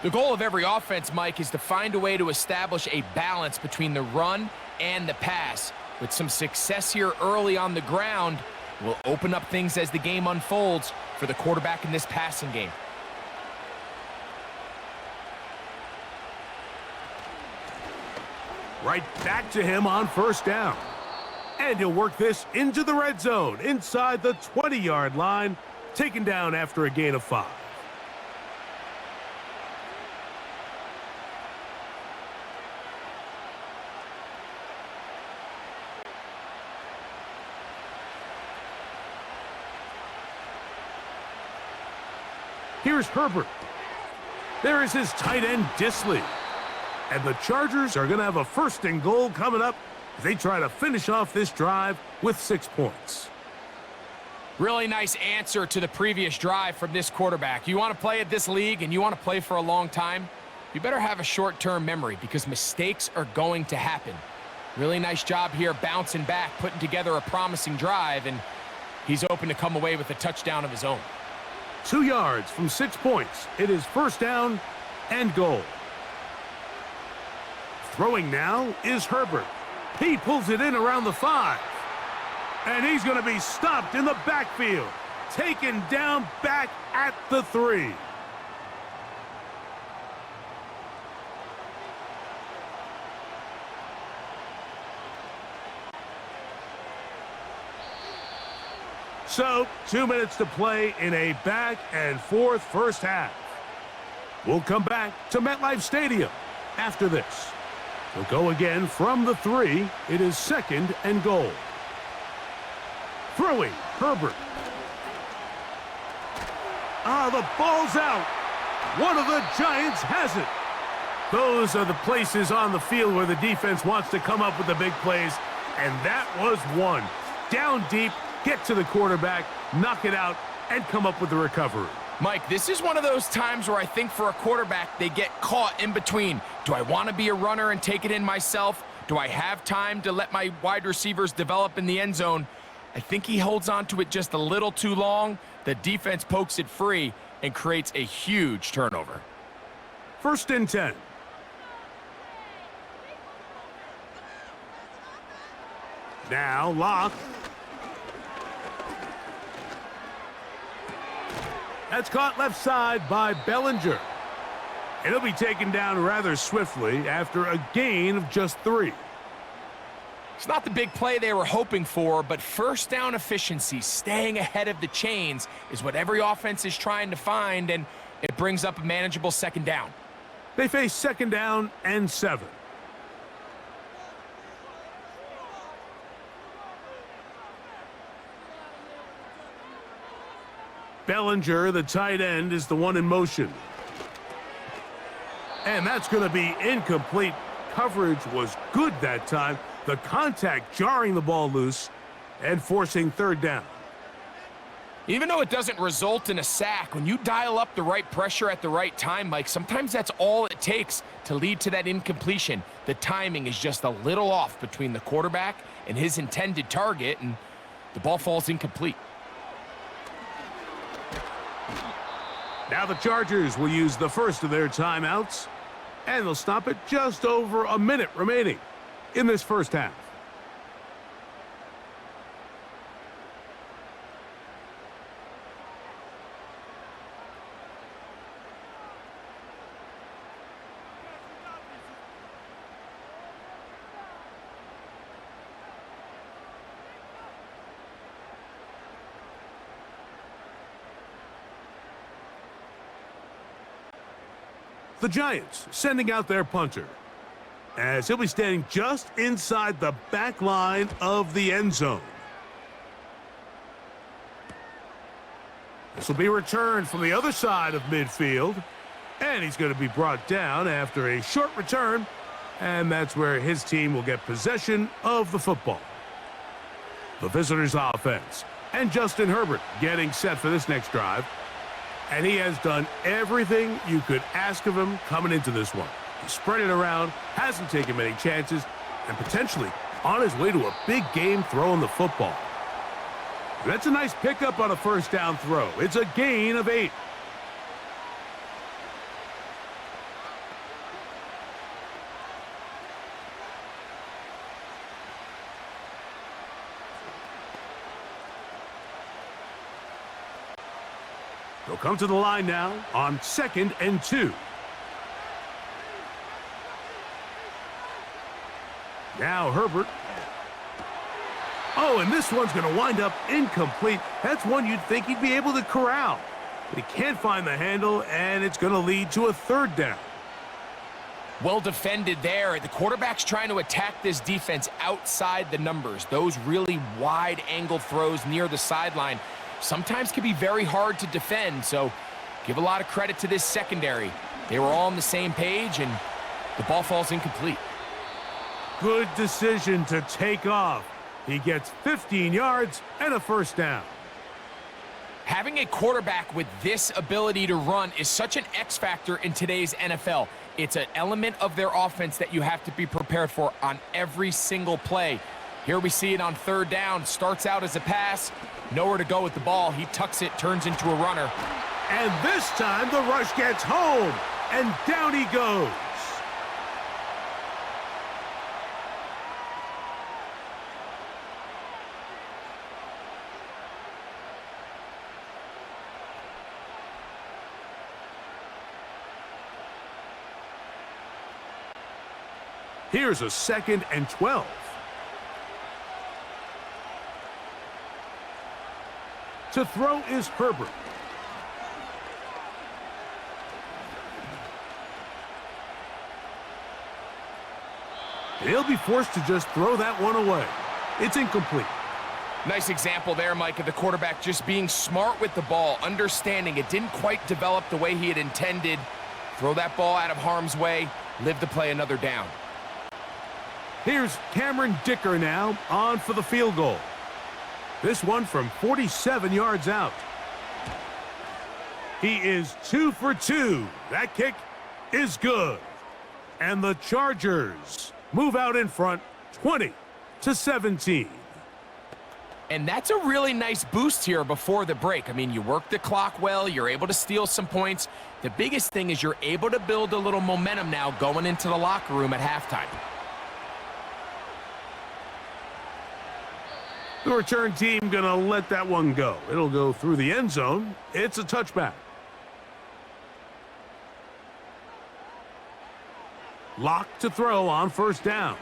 The goal of every offense, Mike, is to find a way to establish a balance between the run and the pass. With some success here early on the ground, will open up things as the game unfolds for the quarterback in this passing game. Right back to him on 1st down. And he'll work this into the red zone inside the 20-yard line, taken down after a gain of 5. Here's Herbert. There is his tight end, Disley. And the Chargers are going to have a 1st and goal coming up as they try to finish off this drive with 6 points. Really nice answer to the previous drive from this quarterback. You want to play at this league and you want to play for a long time, you better have a short-term memory because mistakes are going to happen. Really nice job here bouncing back, putting together a promising drive, and he's open to come away with a touchdown of his own. 2 yards from 6 points. It is 1st down and goal. Throwing now is Herbert. He pulls it in around the 5. And he's going to be stopped in the backfield. Taken down back at the 3. So, 2 minutes to play in a back-and-forth first half. We'll come back to MetLife Stadium after this. We'll go again from the 3. It is 2nd and goal. Throwing, Herbert. The ball's out. One of the Giants has it. Those are the places on the field where the defense wants to come up with the big plays, and that was one. Down deep, get to the quarterback, knock it out, and come up with the recovery. Mike, this is one of those times where I think for a quarterback, they get caught in between. Do I want to be a runner and take it in myself? Do I have time to let my wide receivers develop in the end zone? I think he holds on to it just a little too long. The defense pokes it free and creates a huge turnover. 1st and 10. Now Locke. That's caught left side by Bellinger. And he'll be taken down rather swiftly after a gain of just 3. It's not the big play they were hoping for, but first down efficiency, staying ahead of the chains, is what every offense is trying to find, and it brings up a manageable second down. They face second down and 7. Bellinger, the tight end, is the one in motion. And that's going to be incomplete. Coverage was good that time. The contact jarring the ball loose and forcing third down. Even though it doesn't result in a sack, when you dial up the right pressure at the right time, Mike, sometimes that's all it takes to lead to that incompletion. The timing is just a little off between the quarterback and his intended target, and the ball falls incomplete. Now the Chargers will use the first of their timeouts, and they'll stop it just over a minute remaining in this first half. The Giants sending out their punter, as he'll be standing just inside the back line of the end zone. This will be returned from the other side of midfield, and he's going to be brought down after a short return, and that's where his team will get possession of the football. The visitors' offense, and Justin Herbert getting set for this next drive. And he has done everything you could ask of him coming into this one. He spread it around, hasn't taken many chances, and potentially on his way to a big game throwing the football. That's a nice pickup on a first down throw. It's a gain of 8. They'll come to the line now on 2nd and 2. Now Herbert. Oh, and this one's going to wind up incomplete. That's one you'd think he'd be able to corral. But he can't find the handle, and it's going to lead to a third down. Well defended there. The quarterback's trying to attack this defense outside the numbers. Those really wide angle throws near the sideline sometimes can be very hard to defend, so give a lot of credit to this secondary. They were all on the same page, and the ball falls incomplete. Good decision to take off. He gets 15 yards and a first down. Having a quarterback with this ability to run is such an X factor in today's NFL. It's an element of their offense that you have to be prepared for on every single play. Here we see it on third down. Starts out as a pass. Nowhere to go with the ball. He tucks it, turns into a runner. And this time the rush gets home, and down he goes. Here's a 2nd and 12. To throw is Herbert. And he'll be forced to just throw that one away. It's incomplete. Nice example there, Mike, of the quarterback just being smart with the ball, understanding it didn't quite develop the way he had intended. Throw that ball out of harm's way, live to play another down. Here's Cameron Dicker now on for the field goal. This one from 47 yards out. He is 2 for 2. That kick is good. And the Chargers move out in front 20-17. And that's a really nice boost here before the break. I mean, you work the clock well, you're able to steal some points. The biggest thing is you're able to build a little momentum now going into the locker room at halftime. The return team going to let that one go. It'll go through the end zone. It's a touchback. Lock to throw on first down.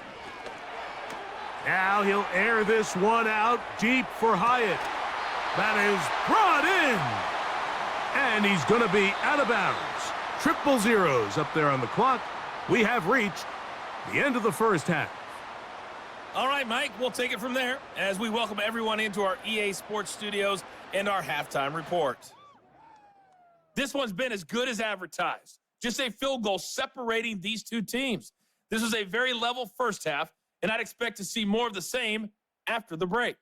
Now he'll air this one out deep for Hyatt. That is brought in. And he's going to be out of bounds. Triple zeros up there on the clock. We have reached the end of the first half. All right, Mike, we'll take it from there as we welcome everyone into our EA Sports Studios and our halftime report. This one's been as good as advertised. Just a field goal separating these two teams. This was a very level first half, and I'd expect to see more of the same after the break.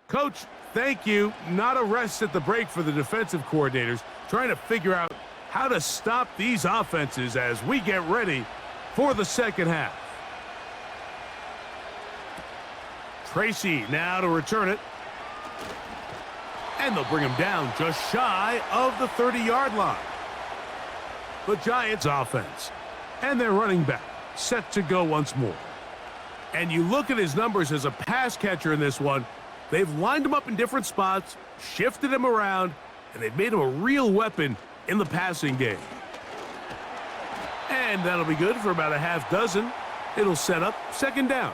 Coach, thank you. Not a rest at the break for the defensive coordinators, trying to figure out how to stop these offenses as we get ready for the second half. Tracy now to return it. And they'll bring him down just shy of the 30-yard line. The Giants offense and their running back set to go once more. And you look at his numbers as a pass catcher in this one. They've lined him up in different spots, shifted him around, and they've made him a real weapon in the passing game. And that'll be good for about a half dozen. It'll set up second down.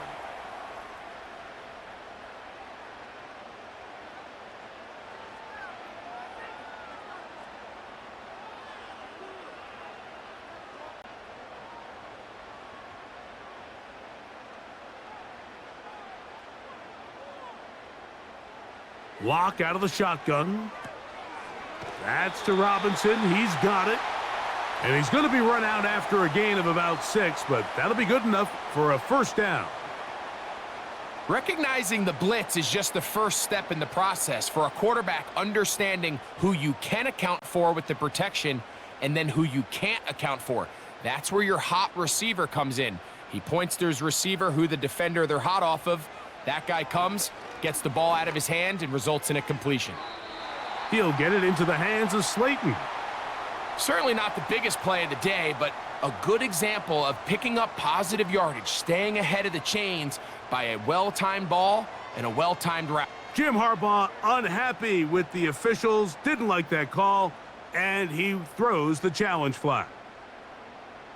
Lock out of the shotgun. That's to Robinson. He's got it. And he's going to be run out after a gain of about 6, but that'll be good enough for a first down. Recognizing the blitz is just the first step in the process for a quarterback, understanding who you can account for with the protection and then who you can't account for. That's where your hot receiver comes in. He points to his receiver, who the defender they're hot off of. That guy comes, gets the ball out of his hand, and results in a completion. He'll get it into the hands of Slayton. Certainly not the biggest play of the day, but a good example of picking up positive yardage, staying ahead of the chains by a well-timed ball and a well-timed route. Jim Harbaugh unhappy with the officials, didn't like that call, and he throws the challenge flag.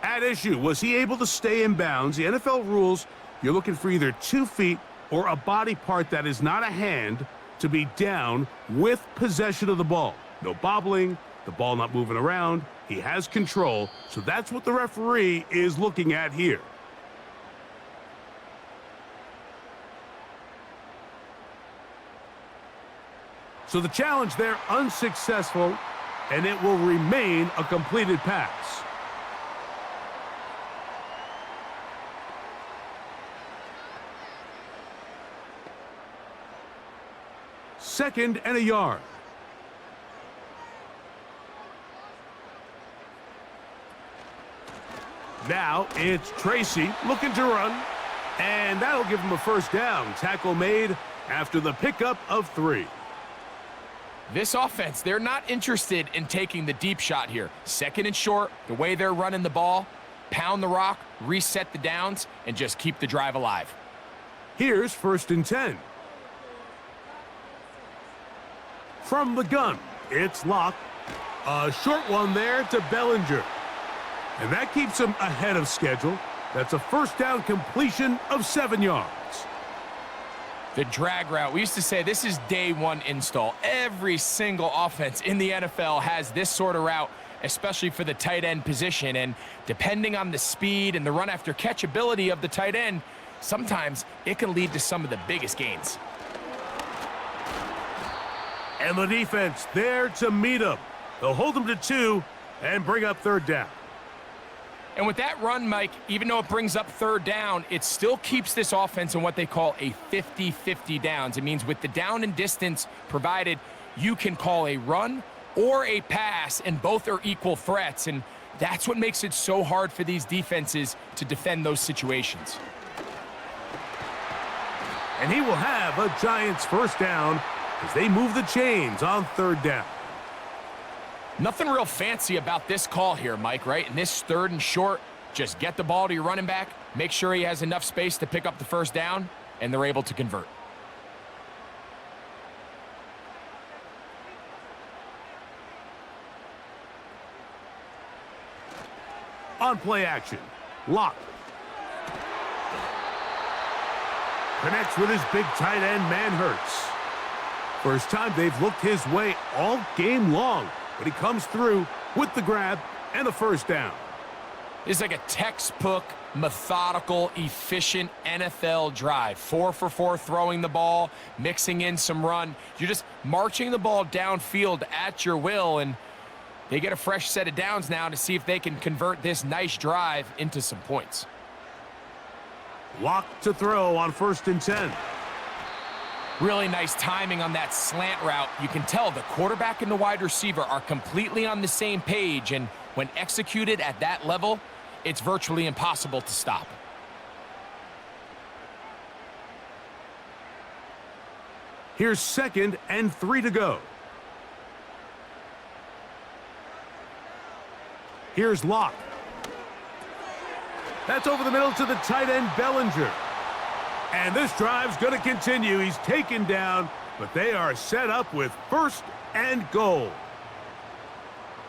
At issue, was he able to stay in bounds? The NFL rules, you're looking for either 2 feet or a body part that is not a hand to be down with possession of the ball. No bobbling, the ball not moving around. He has control, so that's what the referee is looking at here. So the challenge there unsuccessful, and it will remain a completed pass. Second and a yard. Now it's Tracy looking to run, and that'll give him a first down. Tackle made after the pickup of 3. This offense, they're not interested in taking the deep shot here. Second and short, the way they're running the ball, pound the rock, reset the downs, and just keep the drive alive. Here's first and 10. From the gun, it's Locke. A short one there to Bellinger. And that keeps him ahead of schedule. That's a first down completion of 7 yards. The drag route, we used to say this is day one install. Every single offense in the NFL has this sort of route, especially for the tight end position. And depending on the speed and the run after catch ability of the tight end, sometimes it can lead to some of the biggest gains. And the defense there to meet him. They'll hold him to 2 and bring up third down. And with that run, Mike, even though it brings up third down, it still keeps this offense in what they call a 50-50 downs. It means with the down and distance provided, you can call a run or a pass, and both are equal threats. And that's what makes it so hard for these defenses to defend those situations. And he will have a Giants first down as they move the chains on third down. Nothing real fancy about this call here, Mike, right? In this third and short, just get the ball to your running back, make sure he has enough space to pick up the first down, and they're able to convert. On play action. Lock. Connects with his big tight end, man Hurts. First time they've looked his way all game long, but he comes through with the grab and a first down. It's like a textbook, methodical, efficient NFL drive. 4 for 4 throwing the ball, mixing in some run. You're just marching the ball downfield at your will, and they get a fresh set of downs now to see if they can convert this nice drive into some points. Lock to throw on 1st and 10. Really nice timing on that slant route. You can tell the quarterback and the wide receiver are completely on the same page, and when executed at that level, it's virtually impossible to stop. Here's 2nd and 3 to go. Here's Lock. That's over the middle to the tight end, Bellinger. And this drive's going to continue. He's taken down, but they are set up with 1st and goal.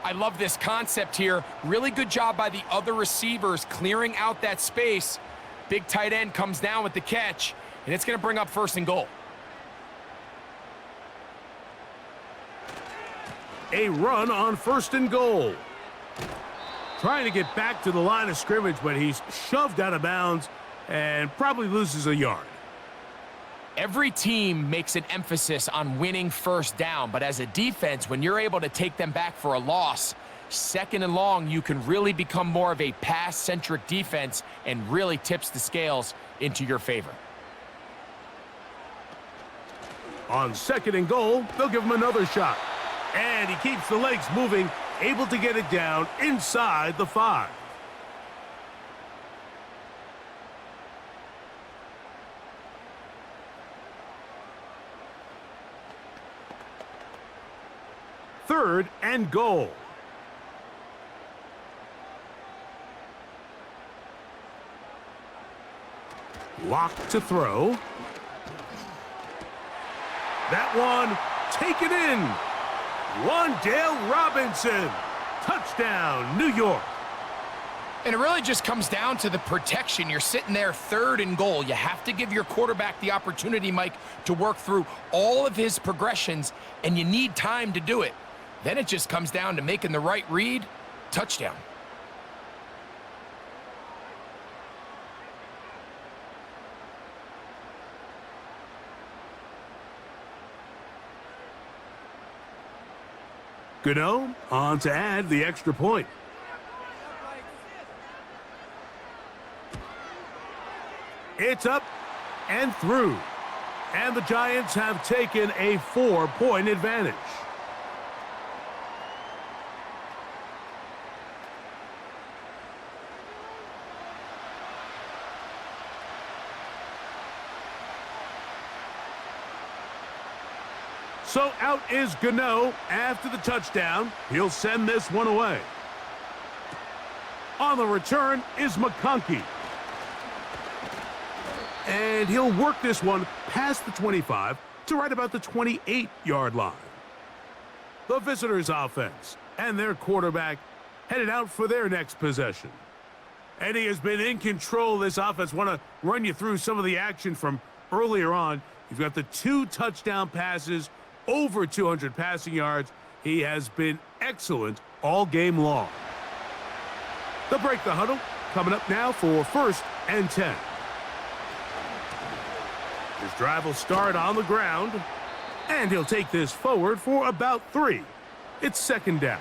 I love this concept here. Really good job by the other receivers clearing out that space. Big tight end comes down with the catch, and it's going to bring up 1st and goal. A run on 1st and goal. Trying to get back to the line of scrimmage, but he's shoved out of bounds and probably loses a yard. Every team makes an emphasis on winning 1st down, but as a defense, when you're able to take them back for a loss, 2nd and long, you can really become more of a pass-centric defense and really tips the scales into your favor. On 2nd and goal, they'll give him another shot. And he keeps the legs moving, able to get it down inside the 5. Third and goal. Lock to throw. That one taken in. Wandale Robinson. Touchdown, New York. And it really just comes down to the protection. You're sitting there 3rd and goal. You have to give your quarterback the opportunity, Mike, to work through all of his progressions, and you need time to do it. Then it just comes down to making the right read. Touchdown. Gano on to add the extra point. It's up and through. And the Giants have taken a 4-point advantage. So out is Gano after the touchdown. He'll send this one away. On the return is McConkey. And he'll work this one past the 25 to right about the 28-yard line. The visitors' offense and their quarterback headed out for their next possession. And he has been in control of this offense. Want to run you through some of the action from earlier on. You've got the 2 touchdown passes, over 200 passing yards. He has been excellent all game long. They'll break the huddle. Coming up now for 1st and 10. His drive will start on the ground, and he'll take this forward for about 3. It's 2nd down.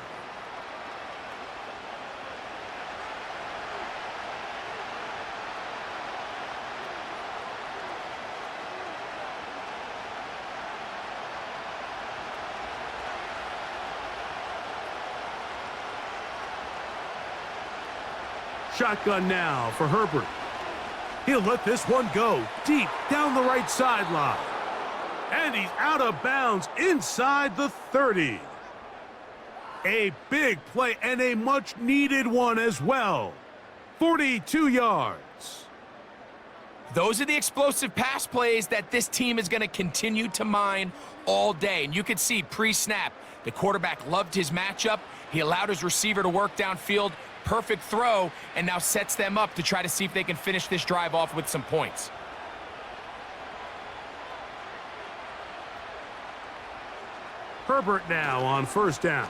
Shotgun now for Herbert. He'll let this one go deep down the right sideline. And he's out of bounds inside the 30. A big play and a much-needed one as well. 42 yards. Those are the explosive pass plays that this team is going to continue to mine all day. And you could see pre-snap, the quarterback loved his matchup. He allowed his receiver to work downfield. perfect throw and now sets them up to try to see if they can finish this drive off with some points. Herbert now on first down.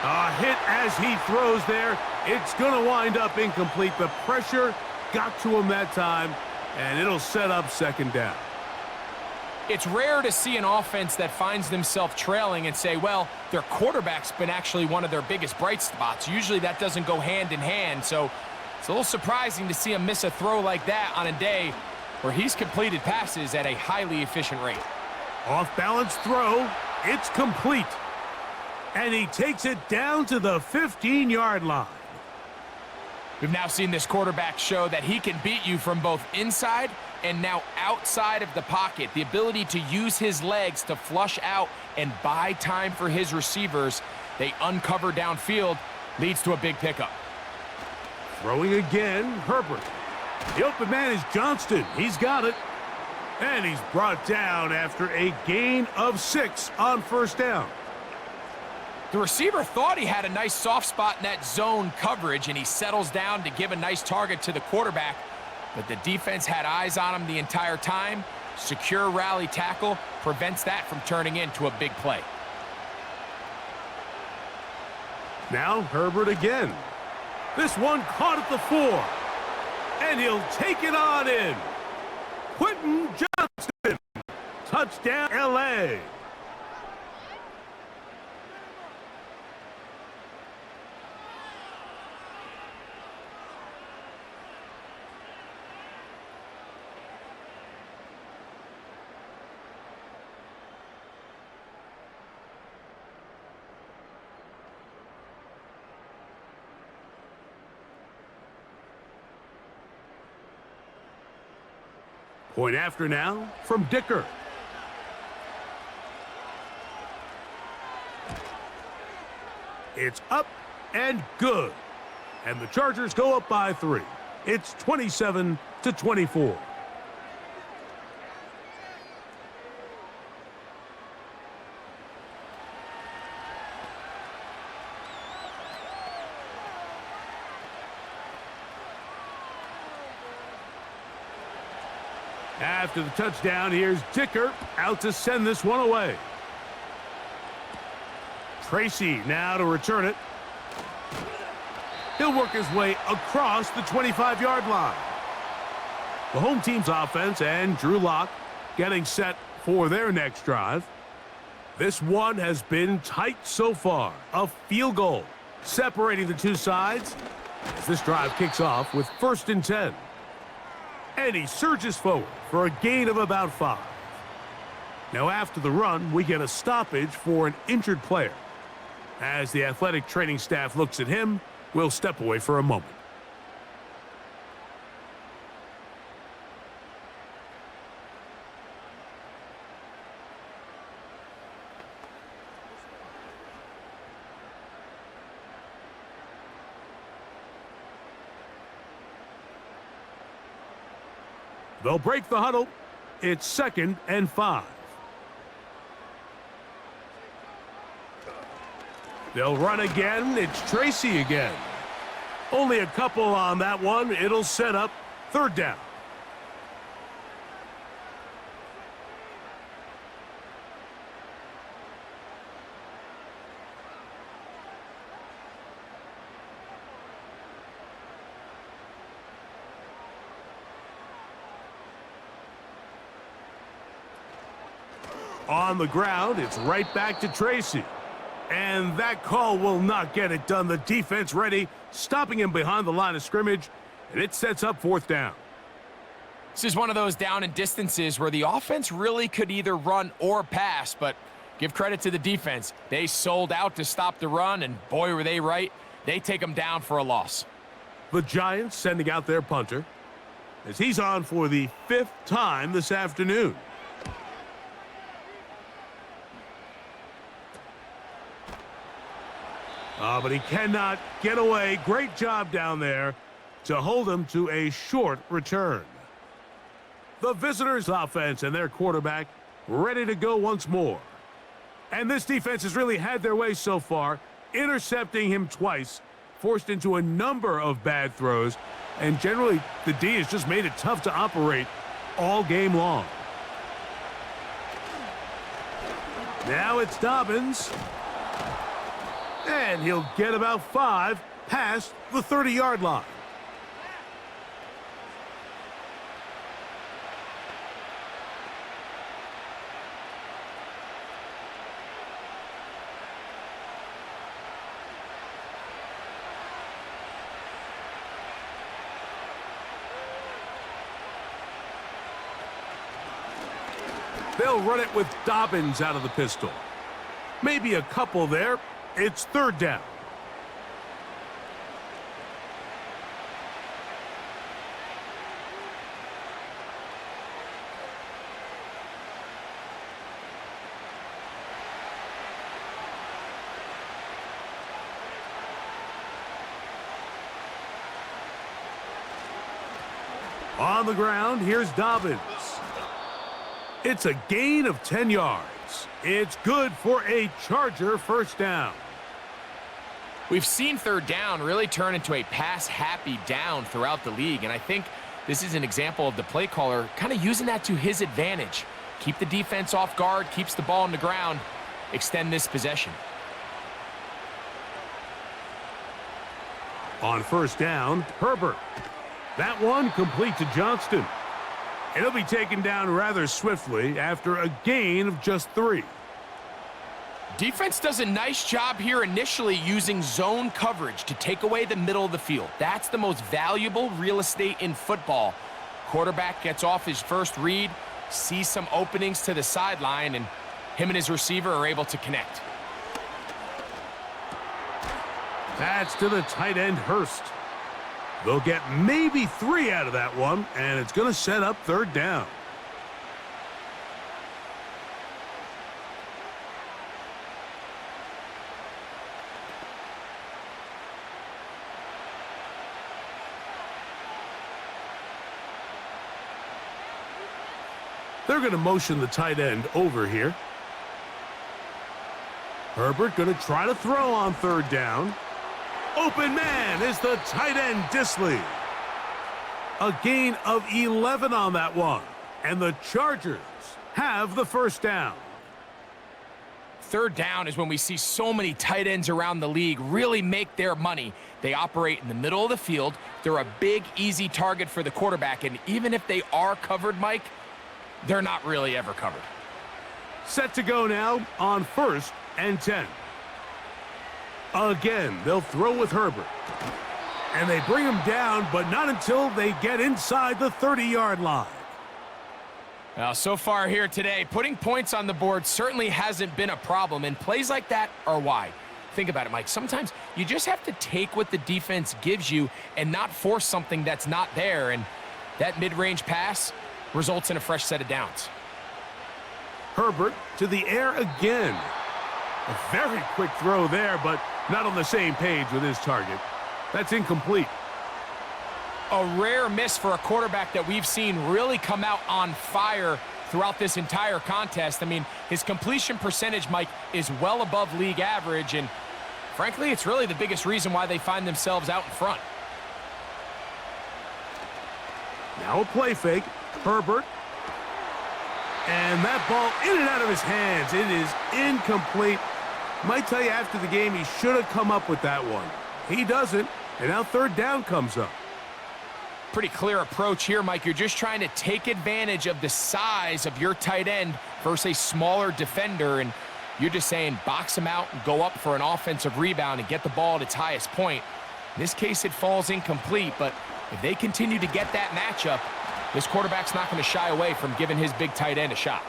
A hit as he throws there. It's going to wind up incomplete. The pressure got to him that time, and it'll set up second down. It's rare to see an offense that finds themselves trailing and say, well, their quarterback's been actually one of their biggest bright spots. Usually that doesn't go hand in hand, so it's a little surprising to see him miss a throw like that on a day where he's completed passes at a highly efficient rate. Off-balance throw. It's complete. And he takes it down to the 15-yard line. We've now seen this quarterback show that he can beat you from both inside and now outside of the pocket. The ability to use his legs to flush out and buy time for his receivers. They uncover downfield, leads to a big pickup. Throwing again, Herbert. The open man is Johnston. He's got it. And he's brought down after a gain of 6 on first down. The receiver thought he had a nice soft spot in that zone coverage, and he settles down to give a nice target to the quarterback. But the defense had eyes on him the entire time. Secure rally tackle prevents that from turning into a big play. Now Herbert again. This one caught at the 4. And he'll take it on in. Quentin Johnston. Touchdown, L.A. Point after now from Dicker. It's up and good. And the Chargers go up by 3. It's 27-24. After the touchdown, here's Dicker out to send this one away. Tracy now to return it. He'll work his way across the 25-yard line. The home team's offense and Drew Lock getting set for their next drive. This one has been tight so far. A field goal separating the two sides as this drive kicks off with 1st and 10. And he surges forward for a gain of about 5. Now after the run, we get a stoppage for an injured player. As the athletic training staff looks at him, we'll step away for a moment. They'll break the huddle. It's 2nd and 5. They'll run again. It's Tracy again. Only a couple on that one. It'll set up 3rd down. On the ground, it's right back to Tracy. And that call will not get it done. The defense ready, stopping him behind the line of scrimmage, and it sets up 4th down. This is one of those down and distances where the offense really could either run or pass, but give credit to the defense. They sold out to stop the run, and boy, were they right. They take them down for a loss. The Giants sending out their punter as he's on for the 5th time this afternoon. But he cannot get away. Great job down there to hold him to a short return. The visitors' offense and their quarterback ready to go once more. And this defense has really had their way so far, intercepting him twice, forced into a number of bad throws, and generally the D has just made it tough to operate all game long. Now it's Dobbins. And he'll get about 5 past the 30-yard line. They'll run it with Dobbins out of the pistol. Maybe a couple there. It's 3rd down. On the ground, here's Dobbins. It's a gain of 10 yards. It's good for a Charger 1st down. We've seen 3rd down really turn into a pass-happy down throughout the league, and I think this is an example of the play caller kind of using that to his advantage. Keep the defense off guard, keeps the ball on the ground, extend this possession. On 1st down, Herbert. That one complete to Johnston. It'll be taken down rather swiftly after a gain of just 3. Defense does a nice job here initially using zone coverage to take away the middle of the field. That's the most valuable real estate in football. Quarterback gets off his first read, sees some openings to the sideline, and him and his receiver are able to connect. That's to the tight end, Hurst. They'll get maybe 3 out of that one, and it's going to set up 3rd down. They're going to motion the tight end over here. Herbert going to try to throw on 3rd down. Open man is the tight end, Disley. A gain of 11 on that one. And the Chargers have the 1st down. 3rd down is when we see so many tight ends around the league really make their money. They operate in the middle of the field. They're a big, easy target for the quarterback. And even if they are covered, Mike, they're not really ever covered. Set to go now on 1st and 10. Again, they'll throw with Herbert. And they bring him down, but not until they get inside the 30-yard line. Now, so far here today, putting points on the board certainly hasn't been a problem, and plays like that are why. Think about it, Mike. Sometimes you just have to take what the defense gives you and not force something that's not there, and that mid-range pass results in a fresh set of downs. Herbert to the air again. A very quick throw there, but not on the same page with his target. That's incomplete. A rare miss for a quarterback that we've seen really come out on fire throughout this entire contest. I mean, his completion percentage, Mike, is well above league average, and frankly, it's really the biggest reason why they find themselves out in front. Now a play fake. Herbert. And that ball in and out of his hands. It is incomplete. Might tell you after the game he should have come up with that one. He doesn't, and now 3rd down comes up. Pretty clear approach here, Mike. You're just trying to take advantage of the size of your tight end versus a smaller defender, and you're just saying box him out and go up for an offensive rebound and get the ball at its highest point. In this case, it falls incomplete, but if they continue to get that matchup, this quarterback's not going to shy away from giving his big tight end a shot.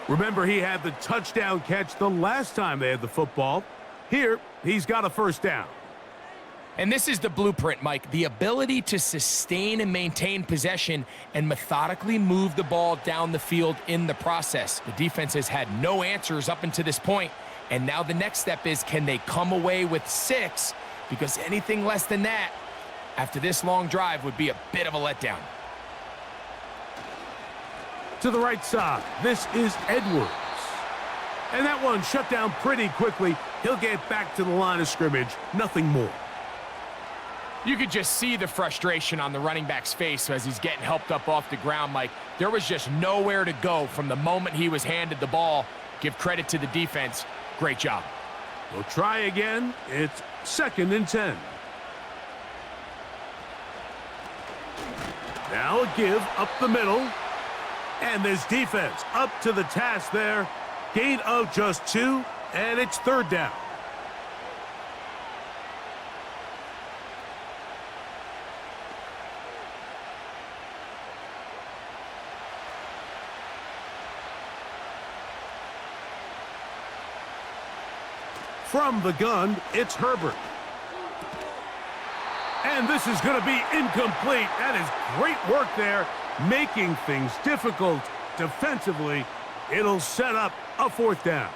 Remember, he had the touchdown catch the last time they had the football. Here, he's got a 1st down. And this is the blueprint, Mike. The ability to sustain and maintain possession and methodically move the ball down the field in the process. The defense has had no answers up until this point, and now the next step is, can they come away with 6? Because anything less than that, after this long drive, would be a bit of a letdown. To the right side, this is Edwards. And that one shut down pretty quickly. He'll get back to the line of scrimmage, nothing more. You could just see the frustration on the running back's face as he's getting helped up off the ground, Mike. There was just nowhere to go from the moment he was handed the ball. Give credit to the defense. Great job. We'll try again. It's 2nd and 10. Now a give up the middle. And this defense up to the task there. Gain of just 2, and it's 3rd down. From the gun, it's Herbert. And this is going to be incomplete. That is great work there, making things difficult defensively. It'll set up a 4th down.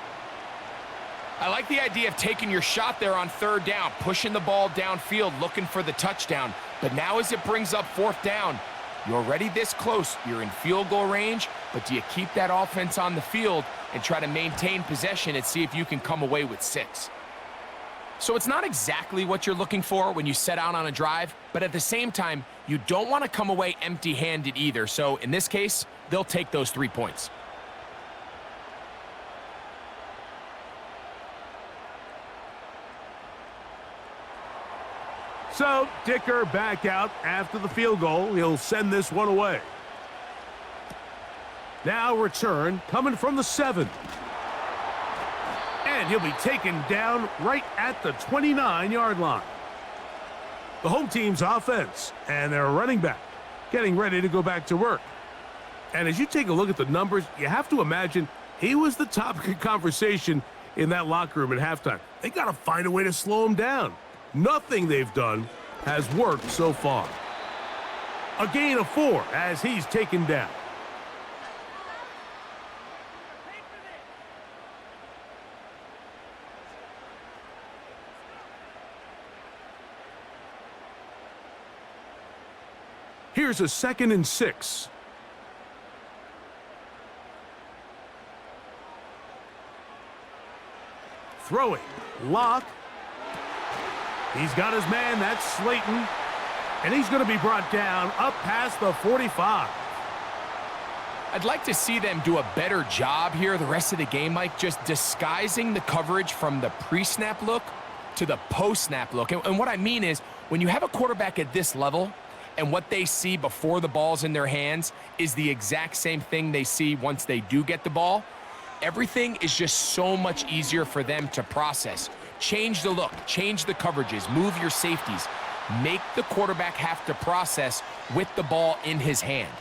I like the idea of taking your shot there on 3rd down, pushing the ball downfield, looking for the touchdown. But now as it brings up 4th down, you're already this close. You're in field goal range, but do you keep that offense on the field and try to maintain possession and see if you can come away with 6? So it's not exactly what you're looking for when you set out on a drive, but at the same time, you don't want to come away empty-handed either. So in this case, they'll take those 3 points. So Dicker back out after the field goal. He'll send this one away. Now return coming from the 7. And he'll be taken down right at the 29-yard line. The home team's offense and their running back getting ready to go back to work. And as you take a look at the numbers, you have to imagine he was the topic of conversation in that locker room at halftime. They got to find a way to slow him down. Nothing they've done has worked so far. A gain of 4 as he's taken down. Here's a 2nd and 6. Throwing. Lock. He's got his man. That's Slayton. And he's going to be brought down up past the 45. I'd like to see them do a better job here the rest of the game, Mike, just disguising the coverage from the pre-snap look to the post-snap look. And what I mean is, when you have a quarterback at this level, and what they see before the ball's in their hands is the exact same thing they see once they do get the ball, everything is just so much easier for them to process. Change the look, change the coverages, move your safeties. Make the quarterback have to process with the ball in his hand.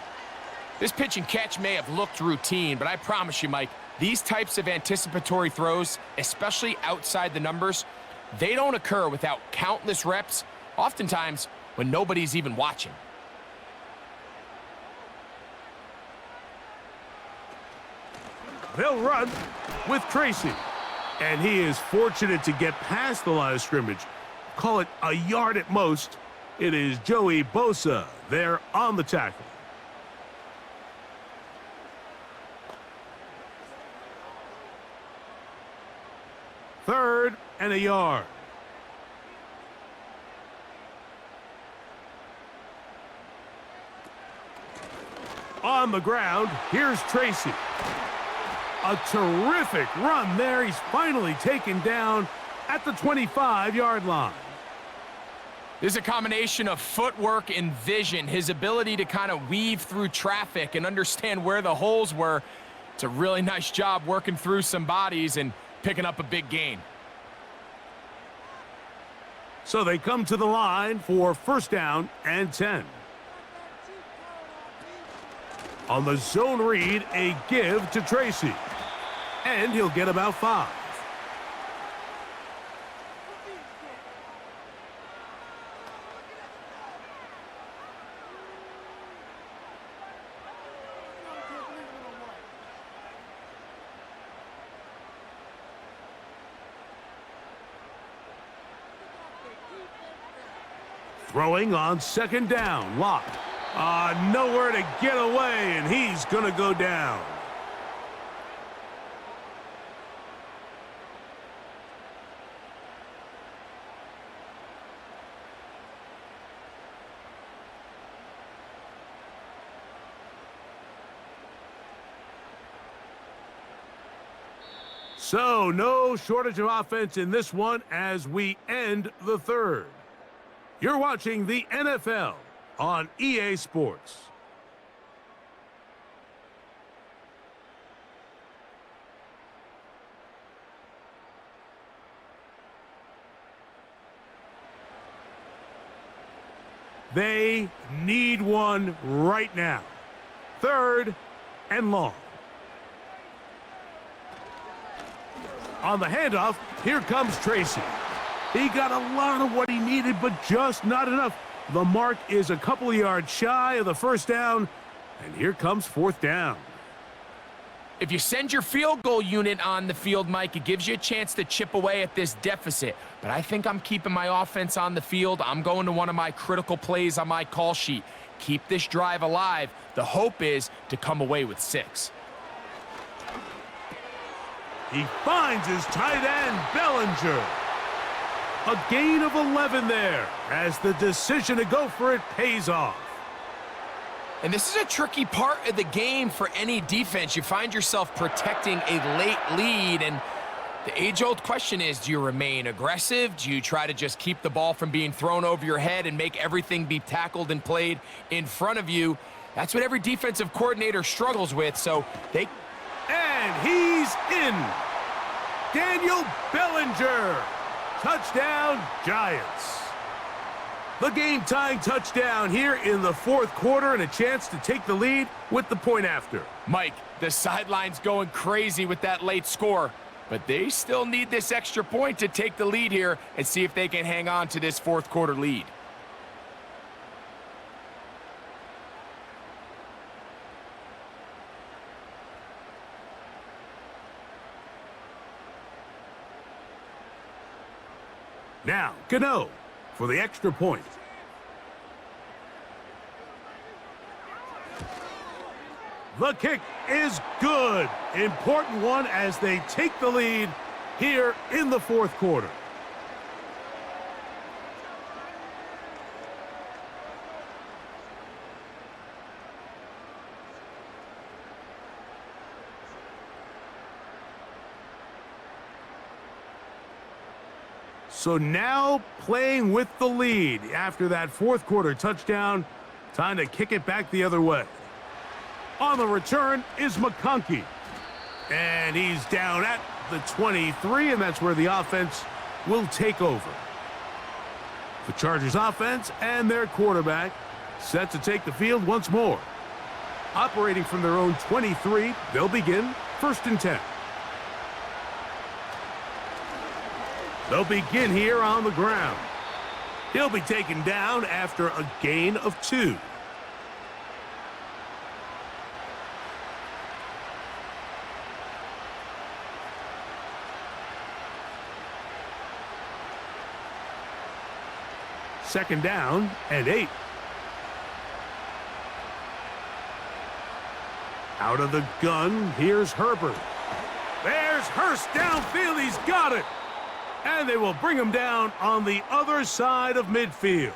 This pitch and catch may have looked routine, but I promise you, Mike, these types of anticipatory throws, especially outside the numbers, they don't occur without countless reps, oftentimes when nobody's even watching. They'll run with Tracy. And he is fortunate to get past the line of scrimmage. Call it a yard at most. It is Joey Bosa there on the tackle. Third and a yard. On the ground, here's Tracy. A terrific run there. He's finally taken down at the 25-yard line. There's a combination of footwork and vision, his ability to kind of weave through traffic and understand where the holes were. It's a really nice job working through some bodies and picking up a big gain. So they come to the line for 1st down and 10. On the zone read, a give to Tracy. And he'll get about 5. Throwing on 2nd down, Lock. Nowhere to get away, and he's going to go down. So, no shortage of offense in this one as we end the third. You're watching the NFL on EA Sports. They need one right now. 3rd and long. On the handoff, here comes Tracy. He got a lot of what he needed, but just not enough. The mark is a couple of yards shy of the first down, and here comes 4th down. If you send your field goal unit on the field, Mike, it gives you a chance to chip away at this deficit. But I think I'm keeping my offense on the field. I'm going to one of my critical plays on my call sheet. Keep this drive alive. The hope is to come away with 6. He finds his tight end, Bellinger. A gain of 11 there as the decision to go for it pays off. And this is a tricky part of the game for any defense. You find yourself protecting a late lead, and the age-old question is, do you remain aggressive? Do you try to just keep the ball from being thrown over your head and make everything be tackled and played in front of you? That's what every defensive coordinator struggles with, so they... And he's in. Daniel Bellinger. Touchdown, Giants. The game-tying touchdown here in the 4th quarter and a chance to take the lead with the point after. Mike, the sideline's going crazy with that late score, but they still need this extra point to take the lead here and see if they can hang on to this 4th quarter lead. Now, Gano for the extra point. The kick is good. Important one as they take the lead here in the 4th quarter. So now playing with the lead after that 4th quarter touchdown. Time to kick it back the other way. On the return is McConkey. And he's down at the 23, and that's where the offense will take over. The Chargers offense and their quarterback set to take the field once more. Operating from their own 23, they'll begin 1st and 10. They'll begin here on the ground. He'll be taken down after a gain of 2. Second down and 8. Out of the gun, here's Herbert. There's Hurst downfield, he's got it. And they will bring him down on the other side of midfield.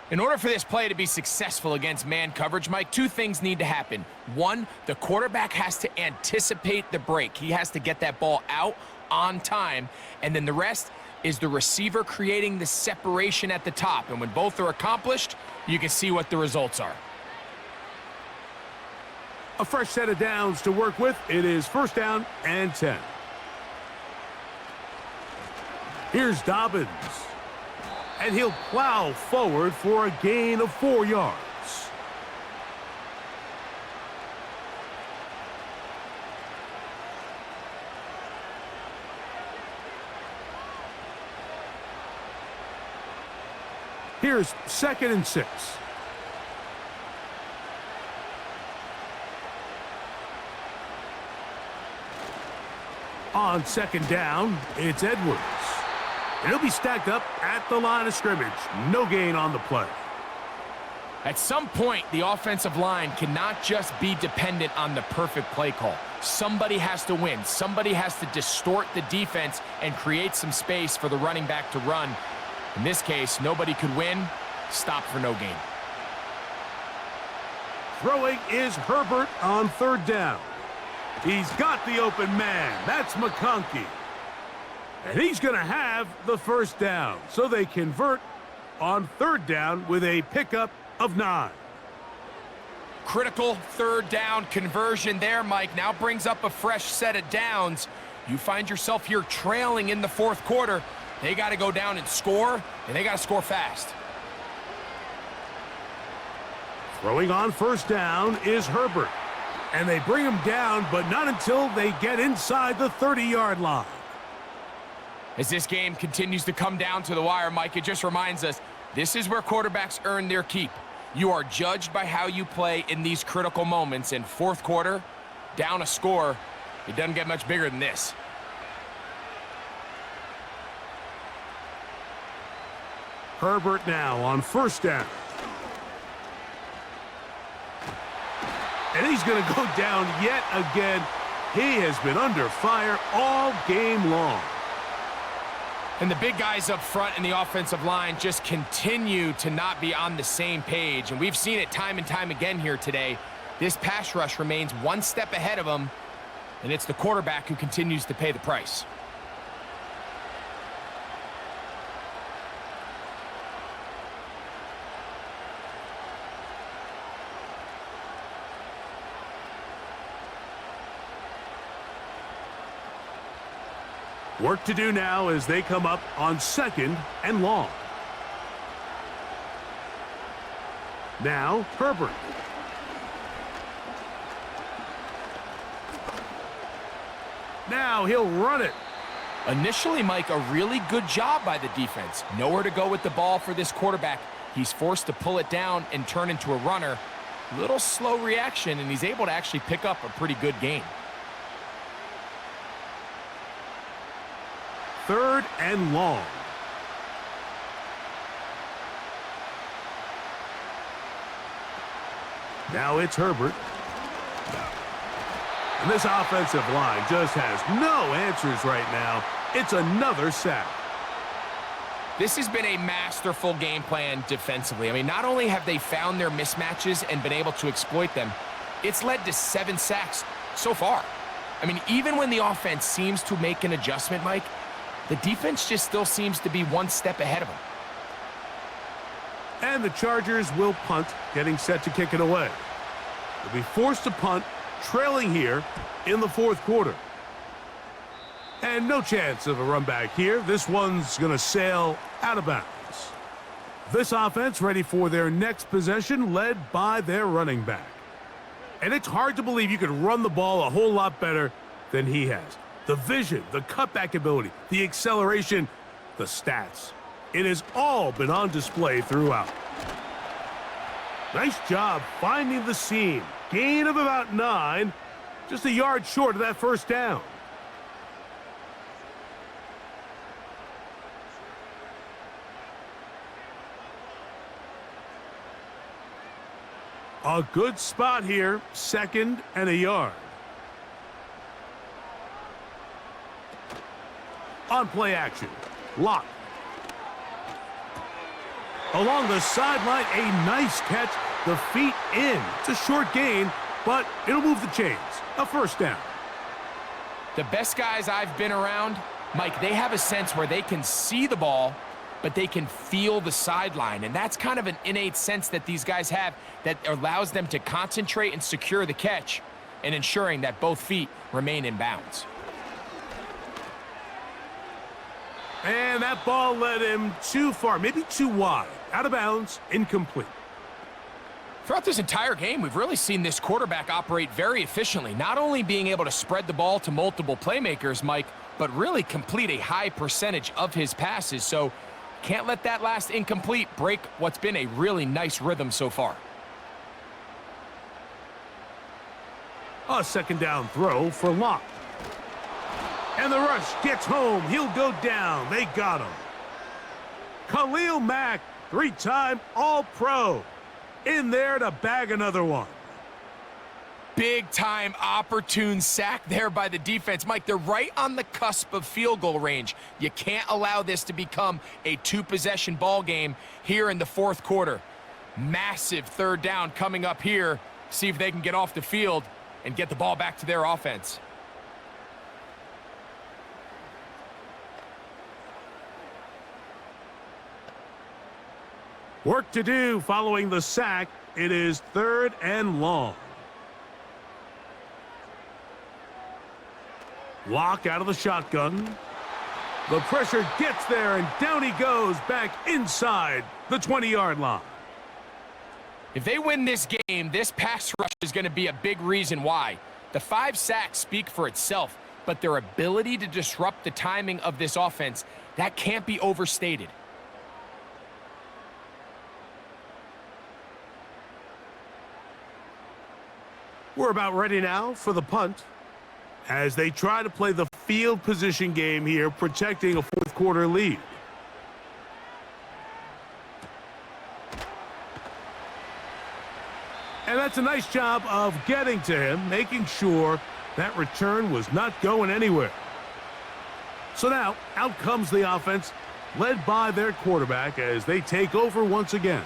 In order for this play to be successful against man coverage, Mike, 2 things need to happen. 1, the quarterback has to anticipate the break. He has to get that ball out on time. And then the rest is the receiver creating the separation at the top. And when both are accomplished, you can see what the results are. A fresh set of downs to work with. It is 1st down and 10. Here's Dobbins. And he'll plow forward for a gain of 4 yards. Here's 2nd and 6. On 2nd down, it's Edwards. And he'll be stacked up at the line of scrimmage. No gain on the play. At some point, the offensive line cannot just be dependent on the perfect play call. Somebody has to win. Somebody has to distort the defense and create some space for the running back to run. In this case, nobody could win. Stop for no gain. Throwing is Herbert on 3rd down. He's got the open man. That's McConkey. And he's going to have the first down. So they convert on third down with a pickup of 9. Critical third down conversion there, Mike. Now brings up a fresh set of downs. You find yourself here trailing in the fourth quarter. They got to go down and score, and they got to score fast. Throwing on first down is Herbert. And they bring him down, but not until they get inside the 30-yard line. As this game continues to come down to the wire, Mike, it just reminds us, this is where quarterbacks earn their keep. You are judged by how you play in these critical moments. In fourth quarter, down a score, it doesn't get much bigger than this. Herbert now on first down. And he's going to go down yet again. He has been under fire all game long. And the big guys up front in the offensive line just continue to not be on the same page. And we've seen it time and time again here today. This pass rush remains one step ahead of them, and it's the quarterback who continues to pay the price. Work to do now as they come up on second and long. Now, Herbert. Now he'll run it. Initially, Mike, a really good job by the defense. Nowhere to go with the ball for this quarterback. He's forced to pull it down and turn into a runner. Little slow reaction, and he's able to actually pick up a pretty good gain. Third and long. Now it's Herbert. And this offensive line just has no answers right now. It's another sack. This has been a masterful game plan defensively. I mean, not only have they found their mismatches and been able to exploit them, it's led to 7 sacks so far. I mean, even when the offense seems to make an adjustment, Mike, the defense just still seems to be one step ahead of them. And the Chargers will punt, getting set to kick it away. They'll be forced to punt, trailing here in the fourth quarter. And no chance of a run back here. This one's going to sail out of bounds. This offense ready for their next possession, led by their running back. And it's hard to believe you could run the ball a whole lot better than he has. The vision, the cutback ability, the acceleration, the stats. It has all been on display throughout. Nice job finding the seam. Gain of about 9, just a yard short of that first down. A good spot here, second and a yard. On play action, Lock. Along the sideline, a nice catch, the feet in. It's a short gain, but it'll move the chains. A first down. The best guys I've been around, Mike, they have a sense where they can see the ball, but they can feel the sideline. And that's kind of an innate sense that these guys have that allows them to concentrate and secure the catch and ensuring that both feet remain in bounds. And that ball led him too far, maybe too wide. Out of bounds, incomplete. Throughout this entire game, we've really seen this quarterback operate very efficiently, not only being able to spread the ball to multiple playmakers, Mike, but really complete a high percentage of his passes. So can't let that last incomplete break what's been a really nice rhythm so far. A second down throw for Lock. And the rush gets home. He'll go down. They got him. Khalil Mack, 3-time All-Pro. In there to bag another one. Big-time opportune sack there by the defense. Mike, they're right on the cusp of field goal range. You can't allow this to become a 2-possession ball game here in the fourth quarter. Massive third down coming up here. See if they can get off the field and get the ball back to their offense. Work to do following the sack. It is 3rd and long. Lock out of the shotgun. The pressure gets there, and down he goes back inside the 20-yard line. If they win this game, this pass rush is going to be a big reason why. The 5 sacks speak for itself, but their ability to disrupt the timing of this offense, that can't be overstated. We're about ready now for the punt as they try to play the field position game here, protecting a 4th quarter lead. And that's a nice job of getting to him, making sure that return was not going anywhere. So now, out comes the offense, led by their quarterback as they take over once again.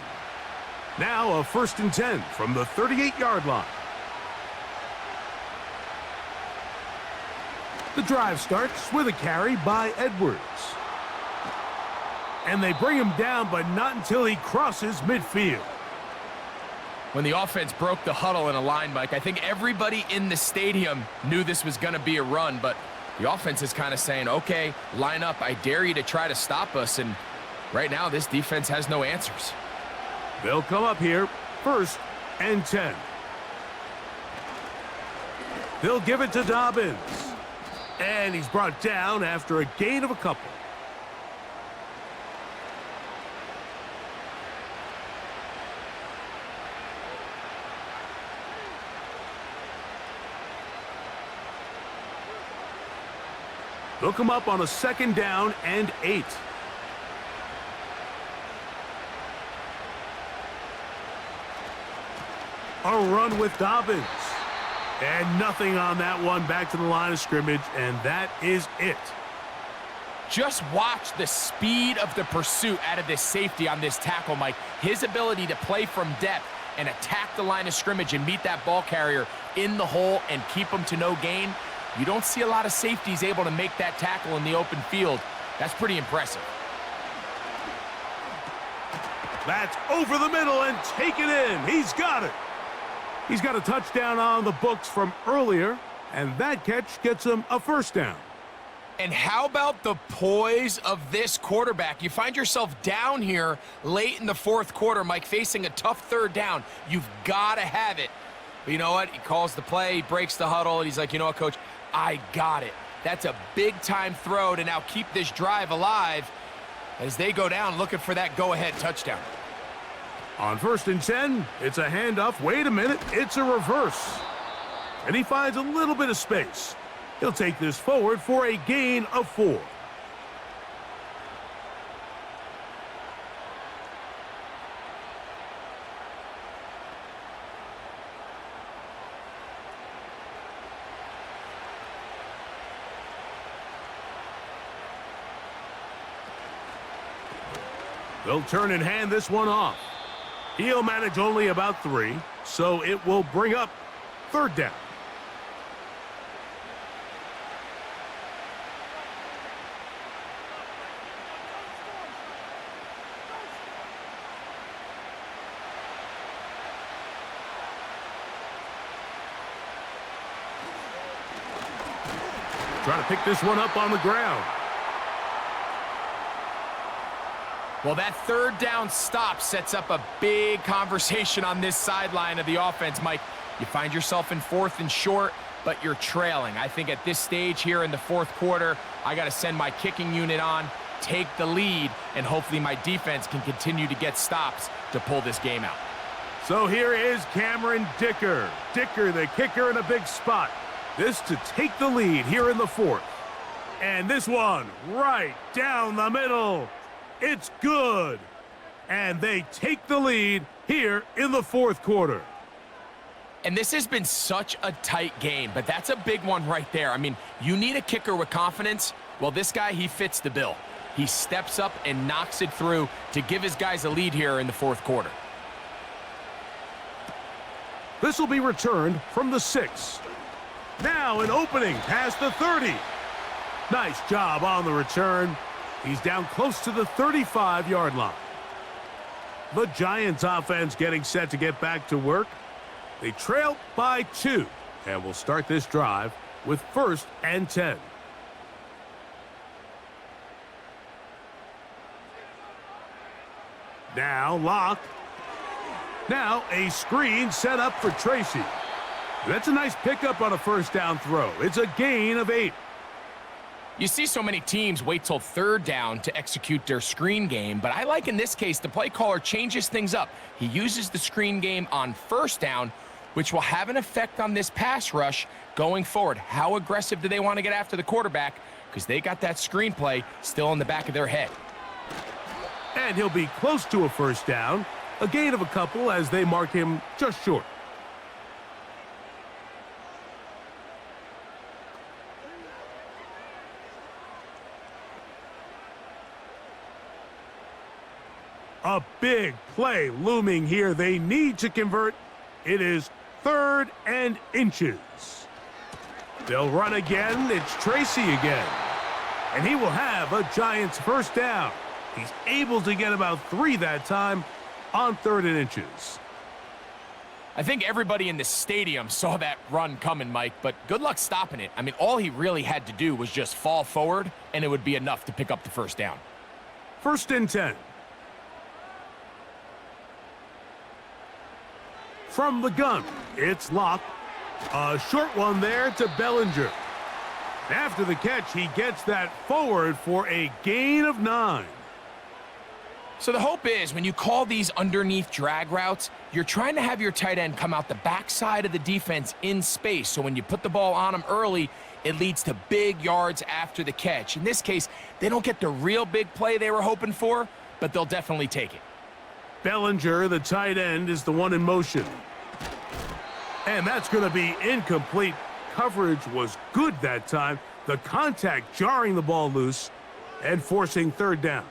Now a 1st and 10 from the 38-yard line. The drive starts with a carry by Edwards. And they bring him down, but not until he crosses midfield. When the offense broke the huddle in a line, Mike, I think everybody in the stadium knew this was going to be a run, but the offense is kind of saying, okay, line up, I dare you to try to stop us, and right now this defense has no answers. They'll come up here, 1st and 10. They'll give it to Dobbins. And he's brought down after a gain of a couple. They'll come up on a 2nd down and 8. A run with Dobbins. And nothing on that one, back to the line of scrimmage, and that is it. Just watch the speed of the pursuit out of this safety on this tackle, Mike. His ability to play from depth and attack the line of scrimmage and meet that ball carrier in the hole and keep him to no gain. You don't see a lot of safeties able to make that tackle in the open field. That's pretty impressive. That's over the middle and taken in. He's got it. He's got a touchdown on the books from earlier, and that catch gets him a 1st down. And how about the poise of this quarterback? You find yourself down here late in the 4th quarter, Mike, facing a tough 3rd down. You've got to have it. But you know what? He calls the play, he breaks the huddle, and he's like, you know what, Coach? I got it. That's a big-time throw to now keep this drive alive as they go down looking for that go-ahead touchdown. On 1st and 10, it's a handoff. Wait a minute, it's a reverse. And he finds a little bit of space. He'll take this forward for a gain of 4. They'll turn and hand this one off. He'll manage only about 3, so it will bring up 3rd down. Trying to pick this one up on the ground. Well, that 3rd down stop sets up a big conversation on this sideline of the offense, Mike. You find yourself in 4th and short, but you're trailing. I think at this stage here in the 4th quarter, I got to send my kicking unit on, take the lead, and hopefully my defense can continue to get stops to pull this game out. So here is Cameron Dicker. Dicker, the kicker, in a big spot. This to take the lead here in the 4th. And this one right down the middle. It's good. And they take the lead here in the 4th quarter. And this has been such a tight game, but that's a big one right there. I mean, you need a kicker with confidence. Well, this guy, he fits the bill. He steps up and knocks it through to give his guys a lead here in the 4th quarter. This will be returned from the 6. Now an opening past the 30. Nice job on the return. He's down close to the 35-yard line. The Giants offense getting set to get back to work. They trail by 2 and will start this drive with 1st and 10. Now Locke. Now a screen set up for Tracy. That's a nice pickup on a 1st down throw. It's a gain of 8. You see so many teams wait till 3rd down to execute their screen game, but I like in this case the play caller changes things up. He uses the screen game on 1st down, which will have an effect on this pass rush going forward. How aggressive do they want to get after the quarterback? Because they got that screenplay still in the back of their head. And he'll be close to a 1st down. A gain of a couple as they mark him just short. A big play looming here. They need to convert. It is 3rd and inches. They'll run again. It's Tracy again. And he will have a Giants 1st down. He's able to get about 3 that time on 3rd and inches. I think everybody in the stadium saw that run coming, Mike, but good luck stopping it. I mean, all he really had to do was just fall forward, and it would be enough to pick up the 1st down. 1st and 10. From the gun, it's Locke. A short one there to Bellinger. After the catch, he gets that forward for a gain of 9. So the hope is when you call these underneath drag routes, you're trying to have your tight end come out the backside of the defense in space. So when you put the ball on him early, it leads to big yards after the catch. In this case, they don't get the real big play they were hoping for, but they'll definitely take it. Bellinger, the tight end, is the one in motion. And that's going to be incomplete. Coverage was good that time. The contact jarring the ball loose and forcing 3rd down.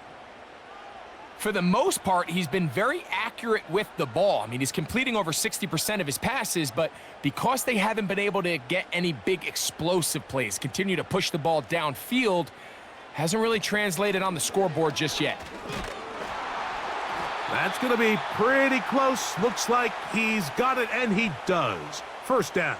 For the most part, he's been very accurate with the ball. I mean, he's completing over 60% of his passes, but because they haven't been able to get any big explosive plays, continue to push the ball downfield, hasn't really translated on the scoreboard just yet. That's going to be pretty close. Looks like he's got it, and he does. 1st down.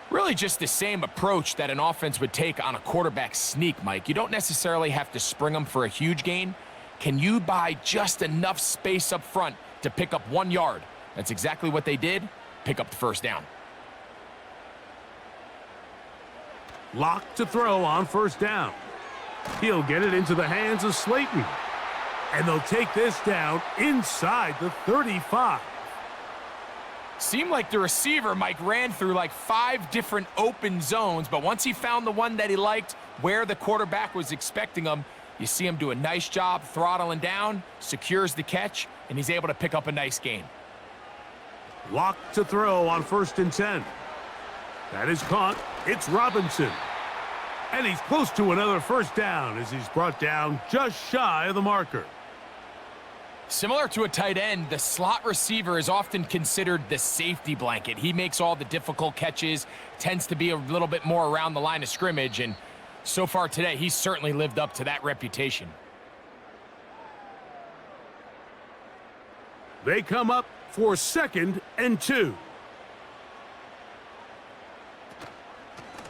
Really just the same approach that an offense would take on a quarterback sneak, Mike. You don't necessarily have to spring them for a huge gain. Can you buy just enough space up front to pick up 1 yard? That's exactly what they did. Pick up the 1st down. Locke to throw on 1st down. He'll get it into the hands of Slayton. And they'll take this down inside the 35. Seemed like the receiver, Mike, ran through like 5 different open zones, but once he found the one that he liked, where the quarterback was expecting him, you see him do a nice job throttling down, secures the catch, and he's able to pick up a nice gain. Locke to throw on 1st and 10. That is caught. It's Robinson. And he's close to another 1st down as he's brought down just shy of the marker. Similar to a tight end, the slot receiver is often considered the safety blanket. He makes all the difficult catches, tends to be a little bit more around the line of scrimmage, and so far today, he's certainly lived up to that reputation. They come up for 2nd and 2.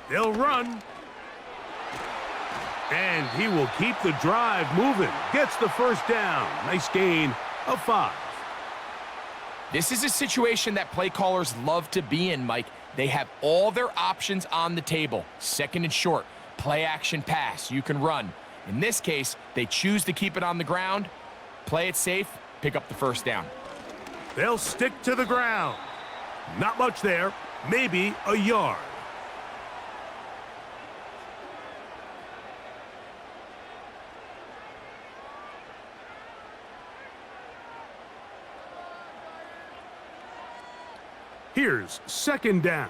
They'll run. And he will keep the drive moving. Gets the 1st down. Nice gain of 5. This is a situation that play callers love to be in, Mike. They have all their options on the table. 2nd and short. Play action pass. You can run. In this case, they choose to keep it on the ground, play it safe, pick up the 1st down. They'll stick to the ground. Not much there. Maybe a yard. Here's 2nd down.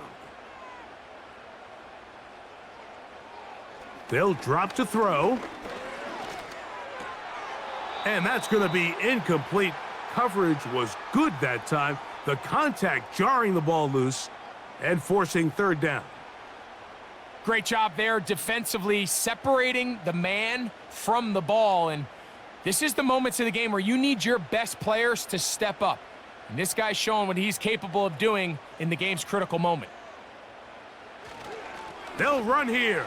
They'll drop to throw. And that's going to be incomplete. Coverage was good that time. The contact jarring the ball loose and forcing third down. Great job there defensively, separating the man from the ball. And this is the moments of the game where you need your best players to step up. And this guy's showing what he's capable of doing in the game's critical moment. They'll run here.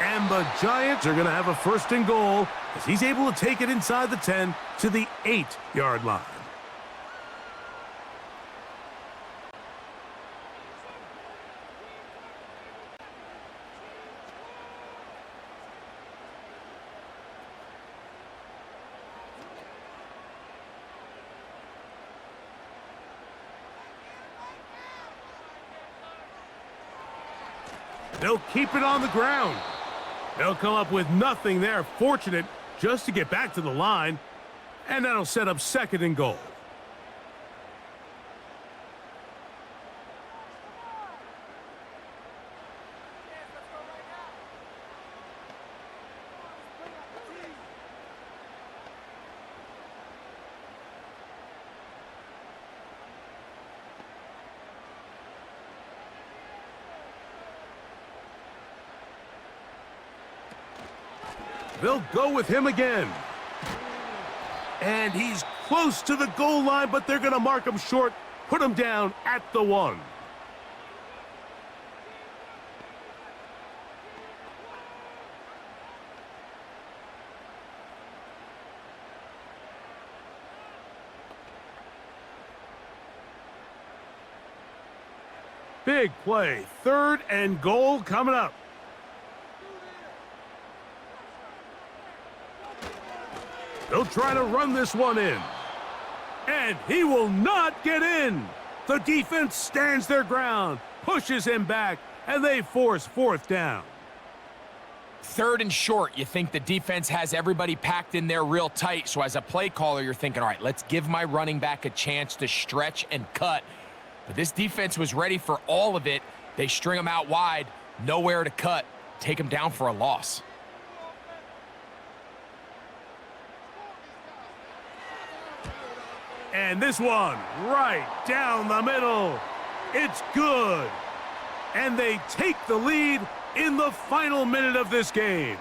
And the Giants are going to have a first and goal as he's able to take it inside the 10 to the 8-yard line. They'll keep it on the ground. They'll come up with nothing there. Fortunate just to get back to the line. And that'll set up second and goal. They'll go with him again. And he's close to the goal line, but they're going to mark him short, put him down at the 1. Big play, third and goal coming up. They'll try to run this one in. And he will not get in. The defense stands their ground, pushes him back, and they force fourth down. Third and short, you think the defense has everybody packed in there real tight. So as a play caller, you're thinking, all right, let's give my running back a chance to stretch and cut. But this defense was ready for all of it. They string him out wide, nowhere to cut, take him down for a loss. And this one, right down the middle. It's good. And they take the lead in the final minute of this game.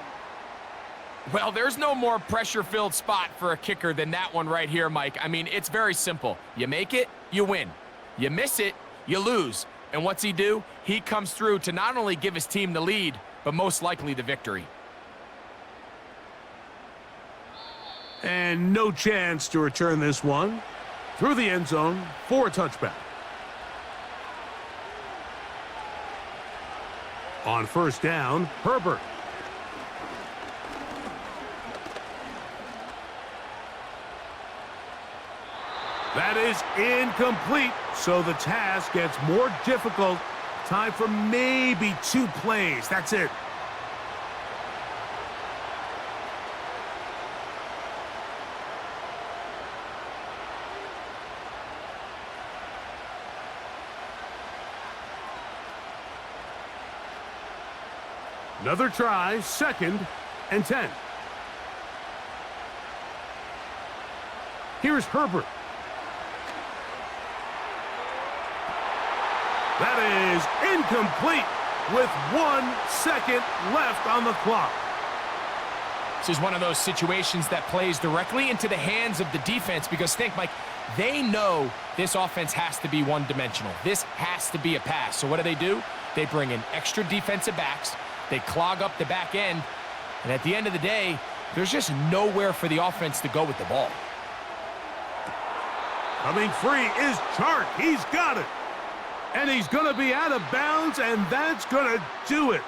Well, there's no more pressure-filled spot for a kicker than that one right here, Mike. I mean, it's very simple. You make it, you win. You miss it, you lose. And what's he do? He comes through to not only give his team the lead, but most likely the victory. And no chance to return this one through the end zone for a touchback. On first down, Herbert. That is incomplete, so the task gets more difficult. Time for maybe 2 plays. That's it. Another try, second and 10. Here's Herbert. That is incomplete with 1 second left on the clock. This is one of those situations that plays directly into the hands of the defense because think, Mike, they know this offense has to be one-dimensional. This has to be a pass. So what do? They bring in extra defensive backs. They clog up the back end. And at the end of the day, there's just nowhere for the offense to go with the ball. Coming free is Chark. He's got it. And he's going to be out of bounds, and that's going to do it.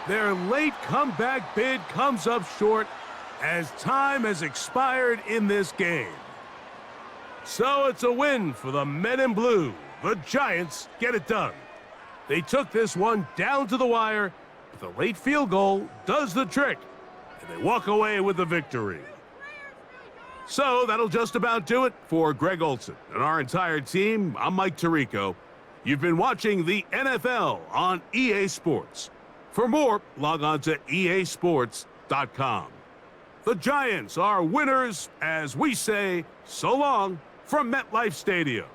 Their late comeback bid comes up short as time has expired in this game. So it's a win for the men in blue. The Giants get it done. They took this one down to the wire. The late field goal does the trick, and they walk away with the victory. So that'll just about do it for Greg Olson and our entire team. I'm Mike Tirico. You've been watching the NFL on EA Sports. For more, log on to easports.com. The Giants are winners as we say so long from MetLife Stadium.